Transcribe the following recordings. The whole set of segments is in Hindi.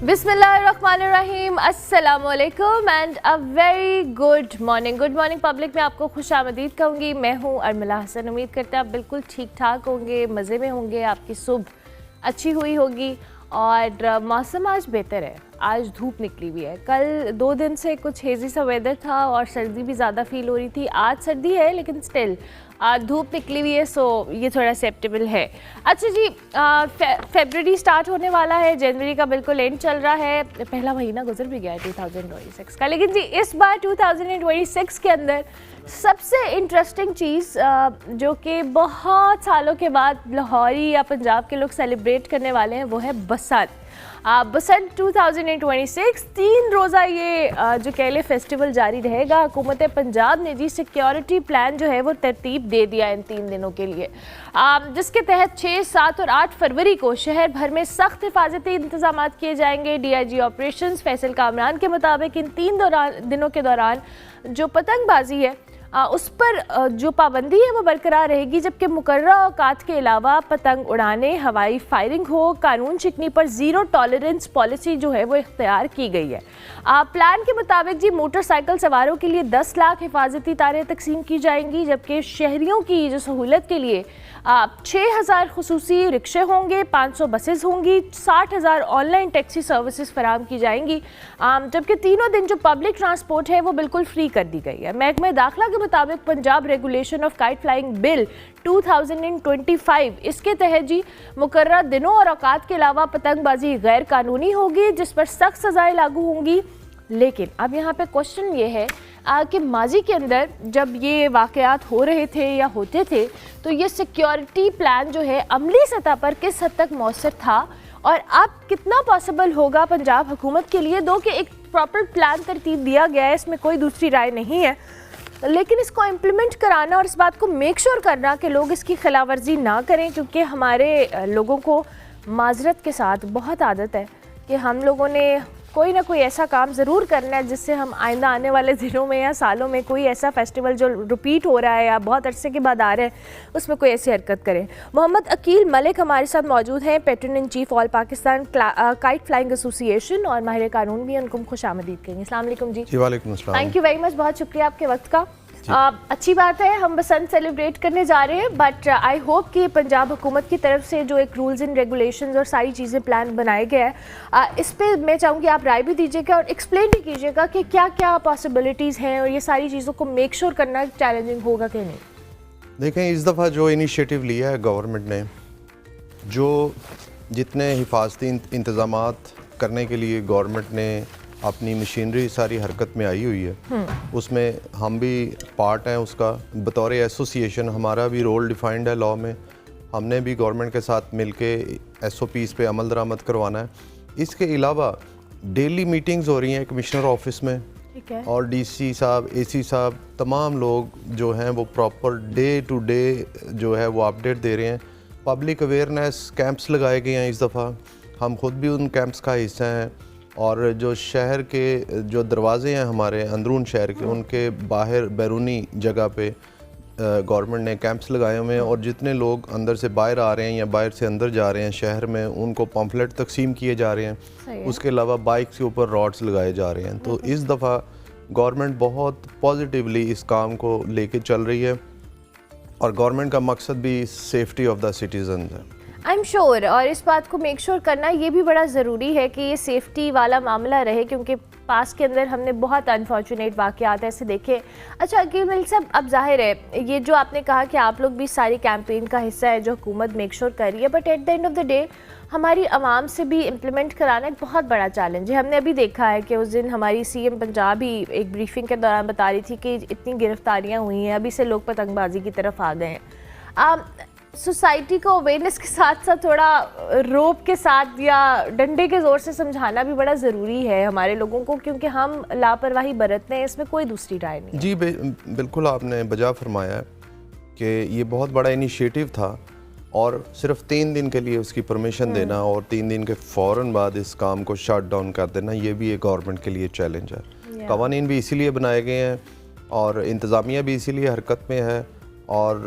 बिस्मिल्लाहिर्रहमानिर्रहीम, अस्सलामुअलैकुम and a very good morning. Good morning public में आपको खुशामदीद कहूँगी। मैं हूँ अरमिला हसन। उम्मीद करते हैं आप बिल्कुल ठीक ठाक होंगे, मज़े में होंगे, आपकी सुबह अच्छी हुई होगी और मौसम आज बेहतर है। आज धूप निकली हुई है। कल 2 दिन से कुछ हेज़ी सा वेदर था और सर्दी भी ज़्यादा फील हो रही थी। आज सर्दी है लेकिन स्टिल धूप निकली हुई है, सो ये थोड़ा एक्सेप्टेबल है। अच्छा जी, फरवरी स्टार्ट होने वाला है, जनवरी का बिल्कुल एंड चल रहा है, पहला महीना गुजर भी गया है 2026 का। लेकिन जी इस बार 2026 के अंदर सबसे इंटरेस्टिंग चीज़ जो कि बहुत सालों के बाद लाहौरी या पंजाब के लोग सेलिब्रेट करने वाले हैं वो है बसंत। बसंत 2026 3 रोज़ा ये जो कह ले फेस्टिवल जारी रहेगा। हुकूमत पंजाब ने जी सिक्योरिटी प्लान जो है वो तरतीब दे दिया इन 3 दिनों के लिए, जिसके तहत 6, 7 और 8 फरवरी को शहर भर में सख्त हिफाजती इंतजाम किए जाएंगे। DIG ऑपरेशंस फैसल कामरान के मुताबिक इन 3 दिनों के दौरान जो पतंगबाजी है उस पर जो पाबंदी है वो बरकरार रहेगी, जबकि मुकर्रर औकात के अलावा पतंग उड़ाने, हवाई फायरिंग हो, कानून शिकनी पर ज़ीरो टॉलरेंस पॉलिसी जो है वो इख्तियार की गई है। प्लान के मुताबिक जी मोटरसाइकिल सवारों के लिए 10 लाख हिफाजती तारें तकसीम की जाएंगी, जबकि शहरियों की जो सहूलत के लिए 6000 खुसूसी रिक्शे होंगे, 500 बसेस होंगी, 60,000 ऑनलाइन टैक्सी सर्विसेज फराहम की जाएंगी, जबकि तीनों दिन जो पब्लिक ट्रांसपोर्ट है वो बिल्कुल फ्री कर दी गई है। महकमे दाखिला के मुताबिक Punjab regulation of kite flying bill 2025 इसके तहत जी मुकर्रर दिनों और औकात के अलावा पतंगबाजी गैर कानूनी होगी, जिस पर सख्त सजाएं लागू होंगी। लेकिन अब यहाँ पे क्वेश्चन ये है कि माजी के अंदर जब ये वाक़यात हो रहे थे या होते थे तो ये सिक्योरिटी प्लान जो है अमली सतह पर किस हद तक मौसर था और अब कितना पॉसिबल होगा पंजाब हुकूमत के लिए, दो कि एक प्रॉपर प्लान तरतीब दिया गया है, इसमें कोई दूसरी राय नहीं है, लेकिन इसको इम्प्लीमेंट कराना और इस बात को मेक श्योर करना कि लोग इसकी खिलाफवर्जी ना करें, क्योंकि हमारे लोगों को माजरत के साथ बहुत आदत है कि हम लोगों ने कोई ना कोई ऐसा काम ज़रूर करना है जिससे हम आइंदा आने वाले दिनों में या सालों में कोई ऐसा फेस्टिवल जो रिपीट हो रहा है या बहुत अरसे के बाद आ रहा है उसमें कोई ऐसी हरकत करें। मोहम्मद अकील मलिक हमारे साथ मौजूद हैं, patron in chief all Pakistan kite flying association और माहिर कानून भी, उनको खुशामदीद करेंगे। अस्सलाम वालेकुम जी। वालेकुम अस्सलाम। थैंक यू वेरी मच, बहुत शुक्रिया आपके वक्त का। अच्छी बात है, हम बसंत सेलिब्रेट करने जा रहे हैं, बट आई होप कि पंजाब हुकूमत की तरफ से जो एक रूल्स एंड रेगुलेशंस और सारी चीज़ें प्लान बनाए गए हैं इस पे मैं चाहूँगी आप राय भी दीजिएगा और एक्सप्लेन भी कीजिएगा कि क्या क्या पॉसिबिलिटीज़ हैं और ये सारी चीज़ों को मेक श्योर करना चैलेंजिंग होगा कि नहीं। देखें, इस दफ़ा जो इनिशिएटिव लिया है गवर्नमेंट ने, जो जितने हिफाजती इंतज़ामात करने के लिए गवर्नमेंट ने अपनी मशीनरी सारी हरकत में आई हुई है, उसमें हम भी पार्ट हैं उसका। बतौर एसोसिएशन हमारा भी रोल डिफाइंड है लॉ में, हमने भी गवर्नमेंट के साथ मिलके SOPs पे अमल दरामद करवाना है। इसके अलावा डेली मीटिंग्स हो रही हैं कमिश्नर ऑफिस में और DC साहब, AC साहब, तमाम लोग जो हैं वो प्रॉपर डे टू डे जो है वो अपडेट दे रहे हैं। पब्लिक अवेयरनेस कैंप्स लगाए गए हैं इस दफ़ा, हम खुद भी उन कैंप्स का हिस्सा हैं। और जो शहर के जो दरवाज़े हैं हमारे अंदरून शहर के, उनके बाहर बैरूनी जगह पे गवर्नमेंट ने कैंप्स लगाए हुए हैं और जितने लोग अंदर से बाहर आ रहे हैं या बाहर से अंदर जा रहे हैं शहर में, उनको पम्फलेट तकसीम किए जा रहे हैं। उसके अलावा बाइक्स के ऊपर रॉड्स लगाए जा रहे हैं। तो इस दफ़ा गवर्नमेंट बहुत पॉजिटिवली इस काम को लेके चल रही है और गवर्नमेंट का मकसद भी सेफ्टी ऑफ द सिटीज़न है, आई एम श्योर। और इस बात को मेक श्योर करना ये भी बड़ा ज़रूरी है कि ये सेफ्टी वाला मामला रहे, क्योंकि पास के अंदर हमने बहुत अनफॉर्चुनेट वाक़यात ऐसे देखे। अच्छा अकील मलिक साहब, अब जाहिर है ये जो आपने कहा कि आप लोग भी सारी कैंपेन का हिस्सा है जो हुकूमत मेक श्योर कर रही है, but at the end of the day हमारी आवाम से भी इम्प्लीमेंट कराना एक बहुत बड़ा चैलेंज है। हमने अभी देखा है कि उस दिन हमारी CM पंजाब ही एक ब्रीफिंग के दौरान बता रही थी कि इतनी गिरफ्तारियाँ हुई हैं, अभी से लोग पतंगबाजी की तरफ आ गए हैं। सोसाइटी को अवेयरनेस के साथ साथ थोड़ा रोप के साथ या डंडे के ज़ोर से समझाना भी बड़ा ज़रूरी है हमारे लोगों को, क्योंकि हम लापरवाही बरतते हैं, इसमें कोई दूसरी राय नहीं है। जी बिल्कुल आपने बजा फरमाया कि ये बहुत बड़ा इनिशिएटिव था और सिर्फ 3 दिन के लिए उसकी परमिशन देना और 3 दिन के फ़ौरन बाद इस काम को शट डाउन कर देना, ये भी एक गवर्नमेंट के लिए चैलेंज है। कवानीन भी इसीलिए बनाए गए हैं और इंतज़ामिया भी इसीलिए हरकत में है और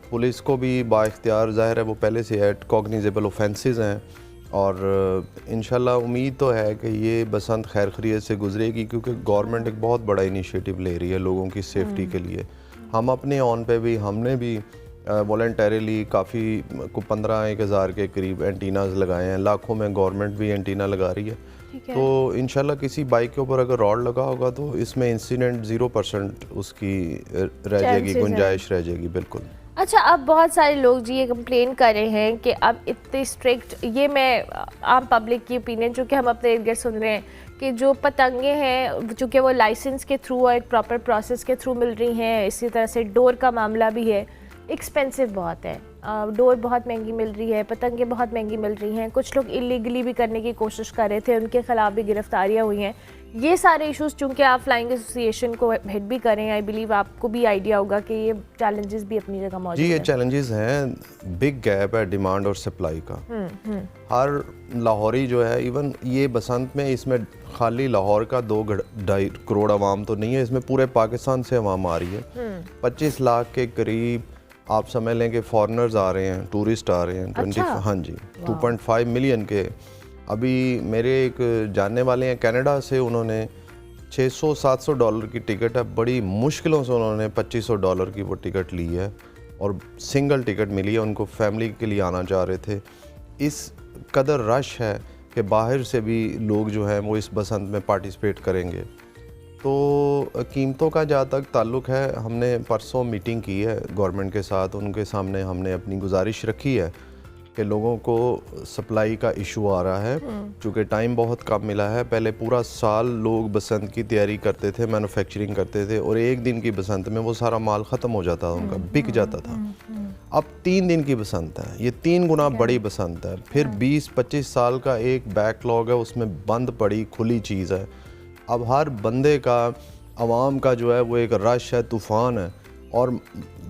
पुलिस को भी बाइख्तियार, ज़ाहिर है वो पहले से एट कॉग्निजेबल ऑफेंसेस हैं और इंशाल्लाह उम्मीद तो है कि ये बसंत खैर खैरियत से गुजरेगी, क्योंकि गवर्नमेंट एक बहुत बड़ा इनिशिएटिव ले रही है लोगों की सेफ्टी के लिए। हम अपने ऑन पे भी हमने भी वॉलंटरीली काफ़ी को 15,000 के करीब एंटीनाज लगाए हैं, लाखों में गवर्नमेंट भी एंटीना लगा रही है। तो इंशाल्लाह किसी बाइक के ऊपर अगर रॉड लगा होगा तो इसमें इंसिडेंट 0% उसकी रह जाएगी, गुंजाइश रह जाएगी। बिल्कुल। अच्छा, अब बहुत सारे लोग जी ये कंप्लेन कर रहे हैं कि अब इतने स्ट्रिक्ट, ये मैं आम पब्लिक की ओपिनियन जो कि हम अपने इर्द गिर्द सुन रहे हैं कि जो पतंगे हैं चूँकि वो लाइसेंस के थ्रू और एक प्रॉपर प्रोसेस के थ्रू मिल रही हैं, इसी तरह से डोर का मामला भी है, एक्सपेंसिव बहुत है, डोर बहुत महंगी मिल रही है, पतंगे बहुत महंगी मिल रही हैं, कुछ लोग इलीगली भी करने की कोशिश कर रहे थे, उनके ख़िलाफ़ भी गिरफ्तारियाँ हुई हैं। ये सारे इश्यूज़ चूँकि आप फ्लाइंग एसोसिएशन को हेड भी करें, आई बिलीव आपको भी आइडिया होगा कि ये चैलेंजेस भी अपनी जगह मौजूद जी, ये हैं। चैलेंजेस हैं, बिग गैप है डिमांड और सप्लाई का। हर लाहौरी जो है, इवन ये बसंत में इसमें खाली लाहौर का 2.5 करोड़ आवाम तो नहीं है, इसमें पूरे पाकिस्तान से आवाम आ रही है। 25 लाख के करीब आप समझ लें कि फॉरेनर्स आ रहे हैं, टूरिस्ट आ रहे हैं। अच्छा? हाँ जी, 2.5 मिलियन के। अभी मेरे एक जानने वाले हैं कनाडा से, उन्होंने $600-700 की टिकट है, बड़ी मुश्किलों से उन्होंने $2500 की वो टिकट ली है और सिंगल टिकट मिली है उनको, फैमिली के लिए आना चाह रहे थे। इस कदर रश है कि बाहर से भी लोग जो हैं वो इस बसंत में पार्टिसिपेट करेंगे। तो कीमतों का जहाँ तक ताल्लुक़ है, हमने परसों मीटिंग की है गवर्नमेंट के साथ, उनके सामने हमने अपनी गुजारिश रखी है कि लोगों को सप्लाई का इशू आ रहा है, चूँकि टाइम बहुत कम मिला है। पहले पूरा साल लोग बसंत की तैयारी करते थे, मैन्युफैक्चरिंग करते थे, और एक दिन की बसंत में वो सारा माल ख़त्म हो जाता था, उनका बिक जाता था। अब 3 दिन की बसंत है, ये 3 गुना बड़ी बसंत है। फिर 20-25 साल का एक बैकलॉग है, उसमें बंद पड़ी खुली चीज़ है। अब हर बंदे का, आवाम का जो है वो एक रश है, तूफ़ान है, और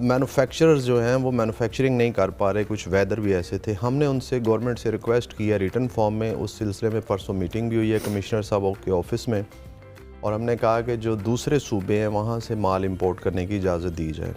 मैन्युफैक्चरर्स जो हैं वो मैन्युफैक्चरिंग नहीं कर पा रहे। कुछ वेदर भी ऐसे थे। हमने उनसे गवर्नमेंट से रिक्वेस्ट की है रिटन फॉर्म में, उस सिलसिले में परसों मीटिंग भी हुई है कमिश्नर साहब के ऑफिस में, और हमने कहा कि जो दूसरे सूबे हैं वहाँ से माल इंपोर्ट करने की इजाज़त दी जाए,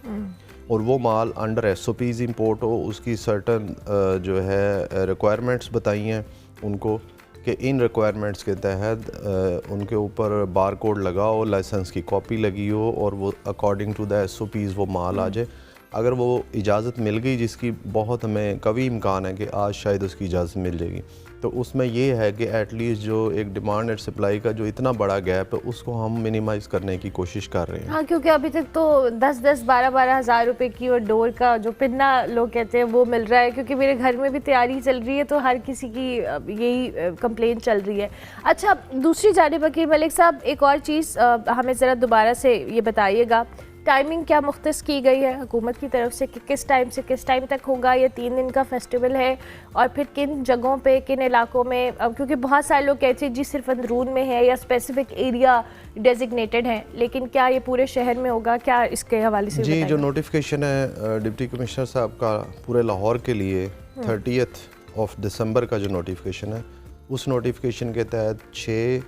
और वो माल अंडर SOPs इंपोर्ट हो। उसकी सर्टन जो है रिक्वायरमेंट्स बताई हैं उनको कि इन रिक्वायरमेंट्स के तहत उनके ऊपर बार कोड लगा हो, लाइसेंस की कॉपी लगी हो, और वो अकॉर्डिंग टू द SOPs वो माल आ जाए। अगर वो इजाज़त मिल गई, जिसकी बहुत हमें कभी इम्कान है कि आज शायद उसकी इजाज़त मिल जाएगी, तो उसमें ये है कि एटलीस्ट जो एक डिमांड एंड सप्लाई का जो इतना बड़ा गैप है उसको हम मिनिमाइज़ करने की कोशिश कर रहे हैं। हाँ, क्योंकि अभी तक तो 10-10, 12-12 हज़ार रुपए की और डोर का जो पिन्ना लोग कहते हैं वो मिल रहा है, क्योंकि मेरे घर में भी तैयारी चल रही है, तो हर किसी की यही कंप्लेंट चल रही है। अच्छा, दूसरी जानिब वकील मलिक साहब, एक और चीज़ हमें ज़रा दोबारा से ये बताइएगा, टाइमिंग क्या मुख्तस की गई है हुकूमत की तरफ से कि किस टाइम से किस टाइम तक होगा? ये 3 दिन का फेस्टिवल है, और फिर किन जगहों पे, किन इलाकों में, क्योंकि बहुत सारे लोग कहते हैं जी सिर्फ अंदरून में है या स्पेसिफिक एरिया डेजिग्नेटेड है, लेकिन क्या ये पूरे शहर में होगा? क्या इसके हवाले से जी, जो नोटिफिकेशन है डिप्टी कमिश्नर साहब का पूरे लाहौर के लिए 30 दिसंबर का जो नोटिफिकेशन है, उस नोटिफिकेशन के तहत 6,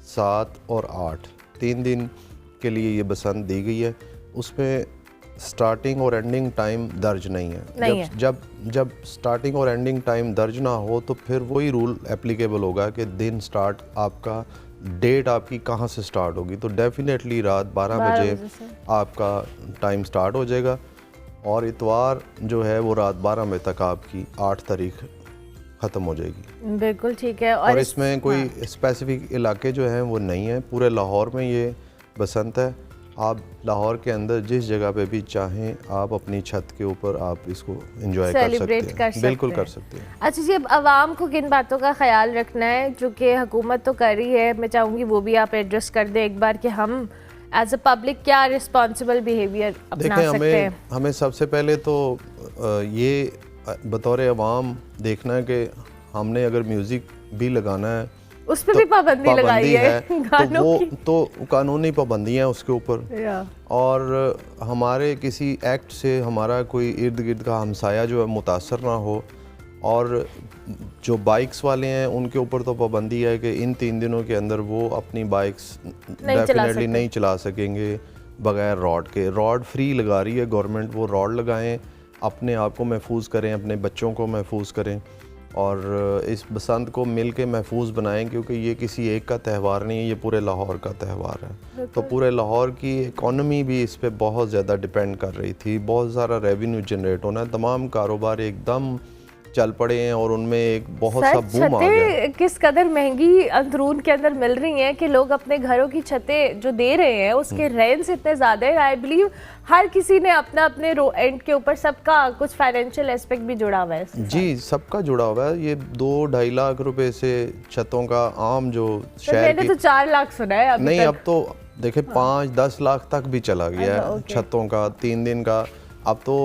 7 और 8 3 दिन के लिए ये बसंत दी गई है। उसमें स्टार्टिंग और एंडिंग टाइम दर्ज नहीं है। जब स्टार्टिंग और एंडिंग टाइम दर्ज ना हो तो फिर वही रूल एप्लीकेबल होगा कि दिन स्टार्ट आपका, डेट आपकी कहाँ से स्टार्ट होगी। तो डेफिनेटली रात 12 बजे आपका टाइम स्टार्ट हो जाएगा, और इतवार जो है वो रात 12 बजे तक आपकी 8 तारीख ख़त्म हो जाएगी। बिल्कुल ठीक है। और इसमें कोई स्पेसिफिक इलाके जो हैं वो नहीं है, पूरे लाहौर में ये बसंत है। आप लाहौर के अंदर जिस जगह पे भी चाहें, आप अपनी छत के ऊपर आप इसको एंजॉय कर सकते हैं, बिल्कुल कर सकते हैं। अच्छा जी, अब आवाम को किन बातों का ख्याल रखना है, चूँकि हुकूमत तो कर रही है, मैं चाहूँगी वो भी आप एड्रेस कर दें एक बार कि हम एज अ पब्लिक क्या रिस्पॉन्सिबल बिहेवियर अपना सकते हैं। हमें सबसे पहले तो ये बतौर अवाम देखना है कि हमने अगर म्यूज़िक भी लगाना है उस पर भी पाबंदी लगाई है तो वो तो कानूनी पाबंदियाँ हैं उसके ऊपर, और हमारे किसी एक्ट से हमारा कोई इर्द गिर्द का हमसाया जो है मुतासर ना हो। और जो बाइक्स वाले हैं उनके ऊपर तो पाबंदी है कि इन 3 दिनों के अंदर वो अपनी बाइक्स डेफिनेटली नहीं चला सकेंगे बगैर रॉड के। रॉड फ्री लगा रही है गवर्नमेंट, वो रॉड लगाएं, अपने आप को महफूज करें, अपने बच्चों को महफूज करें। और इस बसंत को मिल के महफूज बनाएं, क्योंकि ये किसी एक का त्यौहार नहीं है, ये पूरे लाहौर का त्यौहार है। तो पूरे लाहौर की इकॉनमी भी इस पे बहुत ज़्यादा डिपेंड कर रही थी, बहुत सारा रेवेन्यू जनरेट होना है, तमाम कारोबार एकदम चल पड़े हैं और उनमें एक बहुत सा बूम आ गया। छतें किस कदर महंगी अंदरून के अंदर मिल रही हैं कि लोग अपने घरों की छतें जो दे रहे हैं उसके रेंट्स इतने ज़्यादा है। आई बिलीव हर किसी ने अपना अपने एंड के ऊपर सबका कुछ फाइनेंशियल एस्पेक्ट भी जुड़ा हुआ है इसके जी, सबका जुड़ा हुआ है। ये 2-2.5 लाख रुपए से छतों का आम जो साथ। शहर मैंने की तो 4 लाख सुना है अभी नहीं, तक। अब तो देखे 5-10 लाख तक भी चला गया अच्छा, है ओके। छतों का 3 दिन का। अब तो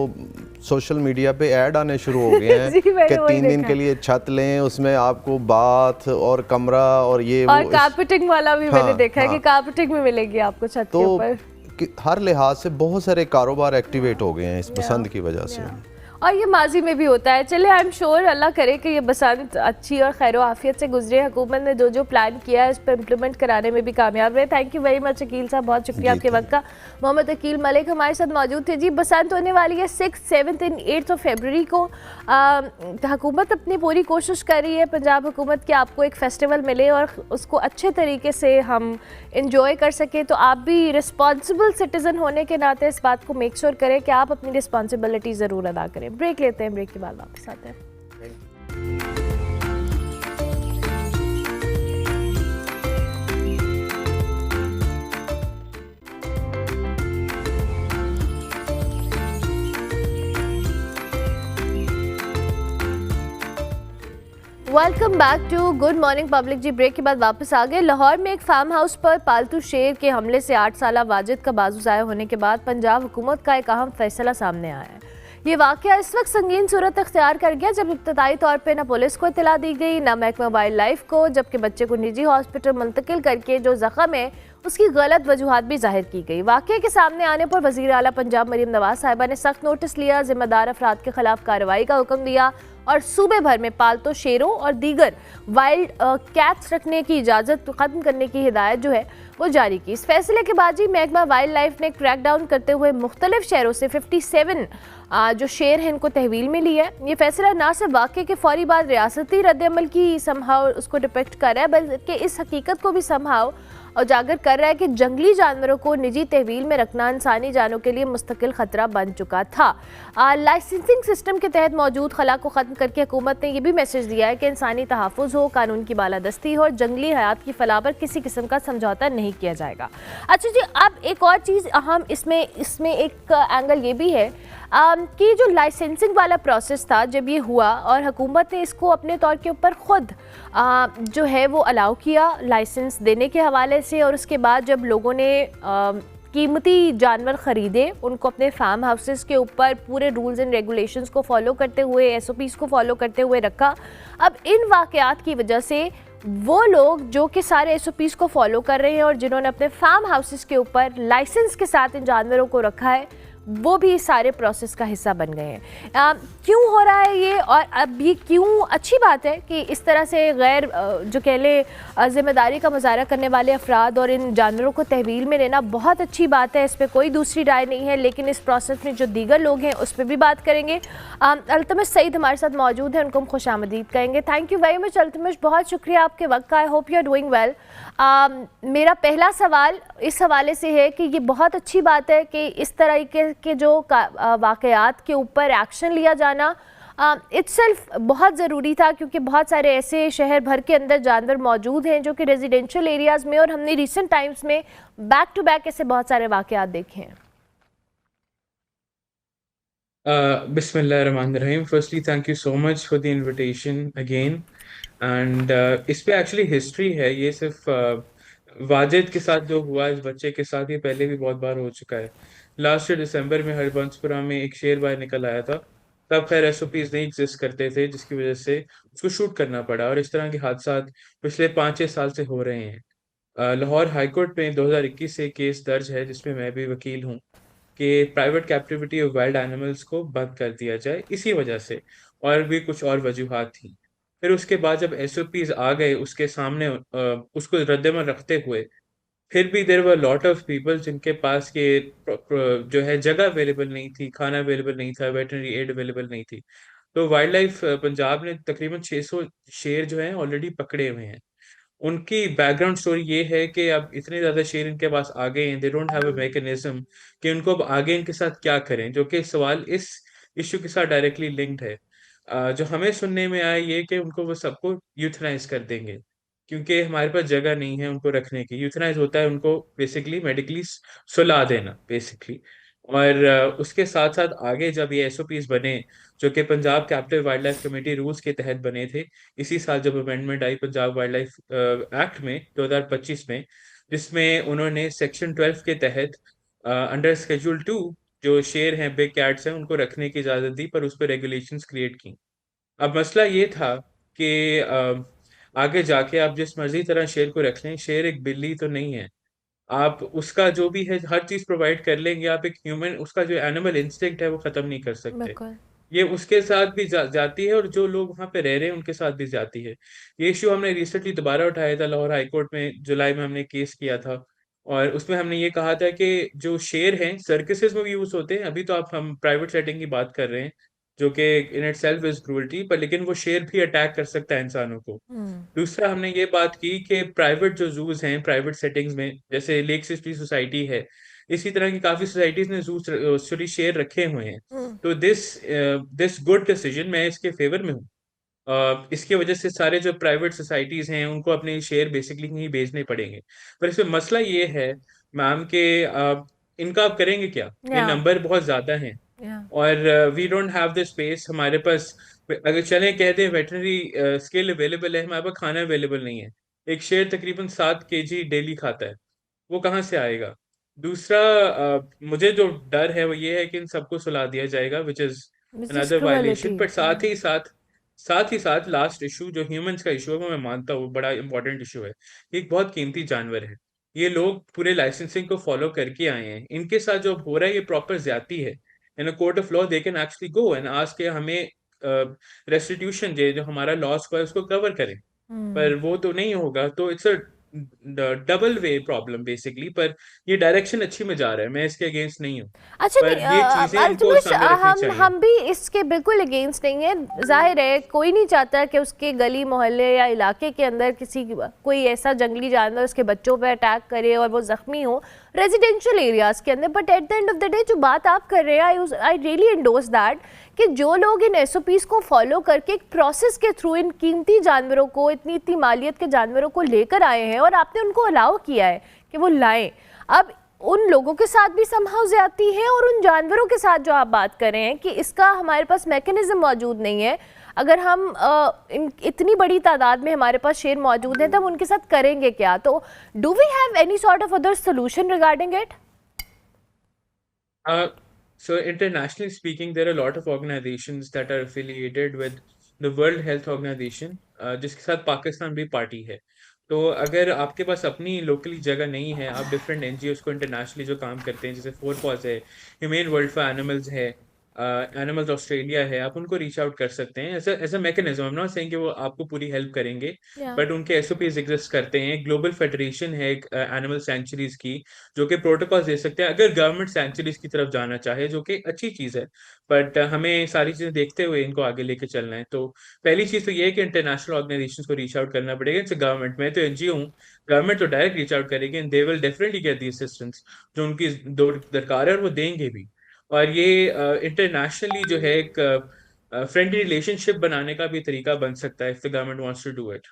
सोशल मीडिया पे ऐड आने शुरू हो गए हैं जी, मैंने कि वही 3 दिन देखा। के लिए छत लें, उसमें आपको बाथ और कमरा और ये और वो कारपेटिंग वाला भी मैंने देखा है कि कारपेटिंग भी मिलेगी आपको छत के तो ऊपर। हर लिहाज से बहुत सारे कारोबार एक्टिवेट हो गए हैं इस बसंत की वजह से। और ये माजी में भी होता है। चले, आई एम श्योर अल्लाह करे कि ये बसंत अच्छी और खैर आफियत से गुजरे। हुकूमत ने जो जो प्लान किया है उस पर इम्प्लीमेंट कराने में भी कामयाब रहे। Thank you very much Aqeel साहब, बहुत शुक्रिया आपके वक्त का। मोहम्मद अकील मलिक हमारे साथ मौजूद थे। जी, बसंत होने वाली है 6, 7 एंड 8 फरवरी को। हुकूमत अपनी पूरी कोशिश कर रही है, पंजाब हुकूमत, कि आपको एक फेस्टिवल मिले और उसको अच्छे तरीके से हम इंजॉय कर सकें। तो आप भी रिस्पॉन्सिबल सिटीज़न होने के नाते इस बात को मेक श्योर करें कि आप अपनी रिस्पॉन्सिबिलिटी ज़रूर अदा करें। ब्रेक लेते हैं, ब्रेक के बाद वापस आते हैं। Welcome back to good morning public. जी, ब्रेक के बाद वापस आ गए। लाहौर में एक फार्म हाउस पर पालतू शेर के हमले से 8 साला वाजिद का बाजू ज़ाया होने के बाद पंजाब हुकूमत का एक अहम फैसला सामने आया है। ये वाक़या इस वक्त संगीन सूरत अख्तियार कर गया जब इब्तदाई तौर पर न पुलिस को इतला दी गई, न महकमा वाइल्ड लाइफ को, जबकि बच्चे को निजी हॉस्पिटल मुंतकिल करके जो ज़ख्म है उसकी गलत वजूहात भी जाहिर की गई। वाक़े के सामने आने पर वज़ीर आला पंजाब मरीम नवाज साहिबा ने सख्त नोटिस लिया, जिम्मेदार अफराद के खिलाफ कार्रवाई का हुक्म दिया और सूबे भर में पालतू शेरों और दीगर वाइल्ड कैट्स रखने की इजाज़त ख़त्म करने की हिदायत जो है वो जारी की। इस फैसले के बाद ही महकमा वाइल्ड लाइफ ने क्रैकडाउन करते हुए मुख्तलिफ शहरों से 57 जो शेर हैं इनको तहवील में ली है। ये फैसला ना सिर्फ वाक़े के फौरी बाद रियासती रद्दअमल की समहाव उसको डिपेक्ट कर रहा है, बल्कि इस हकीकत को भी समहाव उजागर कर रहा है कि जंगली जानवरों को निजी तहवील में रखना इंसानी जानों के लिए मुस्तकिल खतरा बन चुका था। लाइसेंसिंग सिस्टम के तहत मौजूद खला को ख़त्म करके हुकूमत ने यह भी मैसेज दिया है कि इंसानी तहफ़्फ़ुज़ हो, कानून की बालादस्ती हो और जंगली हयात की फलाह पर किसी किस्म का समझौता नहीं किया जाएगा। अच्छा जी, अब एक और चीज़ अहम इसमें एक एंगल ये भी है कि जो लाइसेंसिंग वाला प्रोसेस था जब ये हुआ और हुकूमत ने इसको अपने तौर के ऊपर ख़ुद जो है वो अलाउ किया लाइसेंस देने के हवाले से, और उसके बाद जब लोगों ने कीमती जानवर ख़रीदे उनको अपने फार्म हाउसेस के ऊपर पूरे रूल्स एंड रेगुलेशंस को फॉलो करते हुए, SOPs को फॉलो करते हुए रखा। अब इन वाक़यात की वजह से वो लोग जो कि सारे SOPs को फॉलो कर रहे हैं और जिन्होंने अपने फार्म हाउसेस के ऊपर लाइसेंस के साथ इन जानवरों को रखा है, वो भी इस सारे प्रोसेस का हिस्सा बन गए हैं। क्यों हो रहा है ये, और अब ये क्यों अच्छी बात है कि इस तरह से गैर जो कह ले ज़िम्मेदारी का मुजाहरा करने वाले अफराद और इन जानवरों को तहवील में लेना बहुत अच्छी बात है, इस पर कोई दूसरी राय नहीं है। लेकिन इस प्रोसेस में जो दीगर लोग हैं उस पर भी बात करेंगे। अल्तमश सईद हमारे साथ मौजूद हैं, उनको हम खुशामदीद कहेंगे। Thank you very much Altamash, बहुत शुक्रिया आपके वक्त का। I hope you are doing well. मेरा पहला सवाल इस हवाले से है कि ये बहुत अच्छी बात है कि इस तरह के जो वाक़यात के ऊपर एक्शन लिया जाना इट्सेल्फ बहुत ज़रूरी था, क्योंकि बहुत सारे ऐसे शहर भर के अंदर जानवर मौजूद हैं जो कि रेजिडेंशियल एरियाज़ में, और हमने रिसेंट टाइम्स में बैक टू बैक ऐसे बहुत सारे वाक़यात देखे हैं। बिस्मिल्लाहिर्रहमानिर्रहीम। Firstly thank you so much for the invitation again. And इस पे एक्चुअली हिस्ट्री है, ये सिर्फ वाजिद के साथ जो हुआ इस बच्चे के साथ ये पहले भी बहुत बार हो चुका है। लास्ट ईयर दिसंबर में हरबंसपुरा में एक शेर बाहर निकल आया था, तब खैर SOPs नहीं एग्जिस्ट करते थे जिसकी वजह से उसको शूट करना पड़ा, और इस तरह के हादसा पिछले 5-6 साल से हो रहे हैं। लाहौर हाईकोर्ट में 2021 से केस दर्ज है जिसमें मैं भी वकील हूँ कि private captivity of wild animals को बंद कर दिया जाए इसी वजह से, और भी कुछ और वजूहात थी। फिर उसके बाद जब SOPs आ गए उसके सामने उसको रद्दमल रखते हुए, फिर भी there were lot of people जिनके पास जो है जगह अवेलेबल नहीं थी, खाना अवेलेबल नहीं था, वेटरनरी एड अवेलेबल नहीं थी। तो वाइल्ड लाइफ पंजाब ने तकरीबन 600 शेर जो हैं ऑलरेडी पकड़े हुए हैं। उनकी बैकग्राउंड स्टोरी ये है कि अब इतने ज्यादा शेर इनके पास आ गए हैं, they don't have a mechanism कि उनको अब आगे इनके साथ क्या करें, जो कि सवाल इस इश्यू के साथ डायरेक्टली लिंक्ड है। जो हमें सुनने में आया ये कि उनको वो सबको यूथनाइज कर देंगे, क्योंकि हमारे पास जगह नहीं है उनको रखने की। यूथनाइज होता है उनको बेसिकली मेडिकली सुला देना बेसिकली। और उसके साथ साथ आगे जब ये एसओपीज बने, जो कि Punjab capital wild life committee rules के तहत बने थे, इसी साल जब अमेंडमेंट आई पंजाब वाइल्ड लाइफ एक्ट में 2025 में, जिसमें उन्होंने सेक्शन 12 के तहत अंडर स्केड्यूल 2 जो शेर हैं, बिग कैट्स हैं, उनको रखने की इजाजत दी, पर उस पर रेगुलेशंस क्रिएट की। अब मसला ये था कि आगे जाके आप जिस मर्जी तरह शेर को रख लें, शेर एक बिल्ली तो नहीं है। आप उसका जो भी है हर चीज प्रोवाइड कर लेंगे, आप एक ह्यूमन उसका जो एनिमल इंस्टिंक्ट है वो खत्म नहीं कर सकते। बिल्कुल। ये उसके साथ भी जाती है, और जो लोग वहां पे रह रहे हैं उनके साथ भी जाती है। ये इश्यू हमने रिसेंटली दोबारा उठाया था लाहौर हाई कोर्ट में, जुलाई में हमने केस किया था। और उसमें हमने ये कहा था कि जो शेर हैं सर्कसेस में भी यूज होते हैं, अभी तो आप हम प्राइवेट सेटिंग की बात कर रहे हैं, जो कि in it self is cruelty, पर लेकिन वो शेर भी अटैक कर सकता है इंसानों को। हम्म। दूसरा हमने ये बात की कि प्राइवेट जो जूस हैं प्राइवेट सेटिंग्स में, जैसे लेक सिटी सोसाइटी है, इसी तरह की काफी सोसाइटीज ने जूस एक्चुअली शेर रखे हुए हैं। हम्म। तो दिस दिस गुड डिसीजन, मैं इसके फेवर में हूँ। इसकी वजह से सारे जो प्राइवेट सोसाइटीज हैं उनको अपने शेयर बेसिकली नहीं बेचने पड़ेंगे। पर इसमें मसला ये है मैम कि इनका आप करेंगे क्या? ये या नंबर बहुत ज्यादा हैं, या और we don't have the space हमारे पास। अगर चलें कह दें वेटरनरी स्किल अवेलेबल है, हमारे पास खाना अवेलेबल नहीं है। एक शेर तकरीबन 7 kg डेली खाता है, वो कहाँ से आएगा? दूसरा मुझे जो डर है वो ये है कि इन सबको सुला दिया जाएगा, which is this is another cruelty. Violation. But साथ ही साथ लास्ट इशू जो ह्यूमंस का इशू है, वो मैं मानता हूँ बड़ा इंपॉर्टेंट इशू है। ये एक बहुत कीमती जानवर है। ये लोग पूरे लाइसेंसिंग को फॉलो करके आए हैं, इनके साथ जो हो रहा है ये प्रॉपर ज्यादती है। In a court of law they can actually go and ask के हमें रेस्टिट्यूशन दे, जो हमारा लॉस हुआ है उसको कवर करें। हम्म। पर वो तो नहीं होगा, तो it's a double way problem basically. पर ये डायरेक्शन अच्छी में जा रहा है, मैं इसके अगेंस्ट नहीं हूँ। अच्छा नहीं, पर ये चीजें हमको अल्तमश, सामने रखनी चाहिए। हम भी इसके बिल्कुल अगेंस्ट नहीं है। जाहिर है कोई नहीं चाहता कि उसके गली मोहल्ले या इलाके के अंदर कोई ऐसा जंगली जानवर उसके बच्चों पे अटैक करे और वो ज़ख्मी हो रेजिडेंशियल एरियाज़ के अंदर। But at the end of the day जो बात आप कर रहे हैं, आई रियली एंडोर्स दैट कि जो लोग इन एसओपीज को फॉलो करके एक प्रोसेस के थ्रू इन कीमती जानवरों को, इतनी इतनी मालियत के जानवरों को लेकर आए हैं और आपने उनको अलाउ किया है कि वो लाएं, अब उन लोगों के साथ भी संभव ज्यादती है और उन जानवरों के साथ जो आप बात कर रहे हैं कि इसका हमारे पास मैकेनिज्म मौजूद नहीं है। अगर हम इतनी बड़ी तादाद में हमारे पास शेर मौजूद हैं, तब उनके साथ करेंगे क्या? तो do we have any sort of other solution regarding it? So internationally speaking, there are a lot of organizations that are affiliated with the World Health Organization, जिसके साथ पाकिस्तान भी पार्टी है। तो अगर आपके पास अपनी लोकली जगह नहीं है, आप डिफरेंट एनजीओज को इंटरनेशनली जो काम करते हैं, जैसे फोर पॉज है, ह्यूमेन वर्ल्ड फॉर एनिमल्स है, एनिमल्स ऑस्ट्रेलिया है, आप उनको रीच आउट कर सकते हैं as a mechanism. I am not saying कि वो आपको पूरी हेल्प करेंगे, या बट उनके एसओपीज एग्जिस्ट करते हैं। ग्लोबल फेडरेशन है एक एनिमल सेंचुरीज की, जो कि प्रोटोकॉल दे सकते हैं अगर गवर्नमेंट सेंचुरीज की तरफ जाना चाहे, जो कि अच्छी चीज है। बट हमें सारी चीजें देखते हुए इनको आगे लेके चलना है। तो पहली चीज तो ये है कि इंटरनेशनल ऑर्गेनाइजेशन को रीच आउट करना पड़ेगा। जैसे गवर्नमेंट में तो एनजीओ हूँ, गवर्नमेंट तो डायरेक्ट रीच आउट करेगी and they will definitely get the assistance जो उनकी दरकार है, और वो देंगे भी। और ये इंटरनेशनली जो है एक फ्रेंडली रिलेशनशिप बनाने का भी तरीका बन सकता है, if the government wants to do it.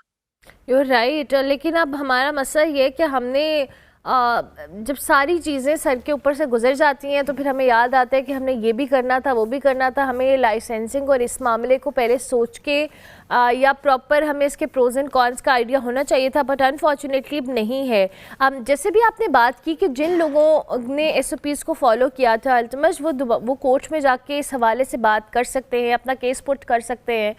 You right. लेकिन अब हमारा मसला ये है कि हमने जब सारी चीज़ें सर के ऊपर से गुजर जाती हैं तो फिर हमें याद आता है कि हमने ये भी करना था, वो भी करना था। हमें लाइसेंसिंग और इस मामले को पहले सोच के या प्रॉपर हमें इसके प्रोज एंड कॉन्स का आइडिया होना चाहिए था, बट अनफॉर्चुनेटली अब नहीं है। जैसे भी आपने बात की कि जिन लोगों ने एसओपीज़ को फॉलो किया था, अल्तमश वो कोर्ट में जाके इस हवाले से बात कर सकते हैं, अपना केस पुट कर सकते हैं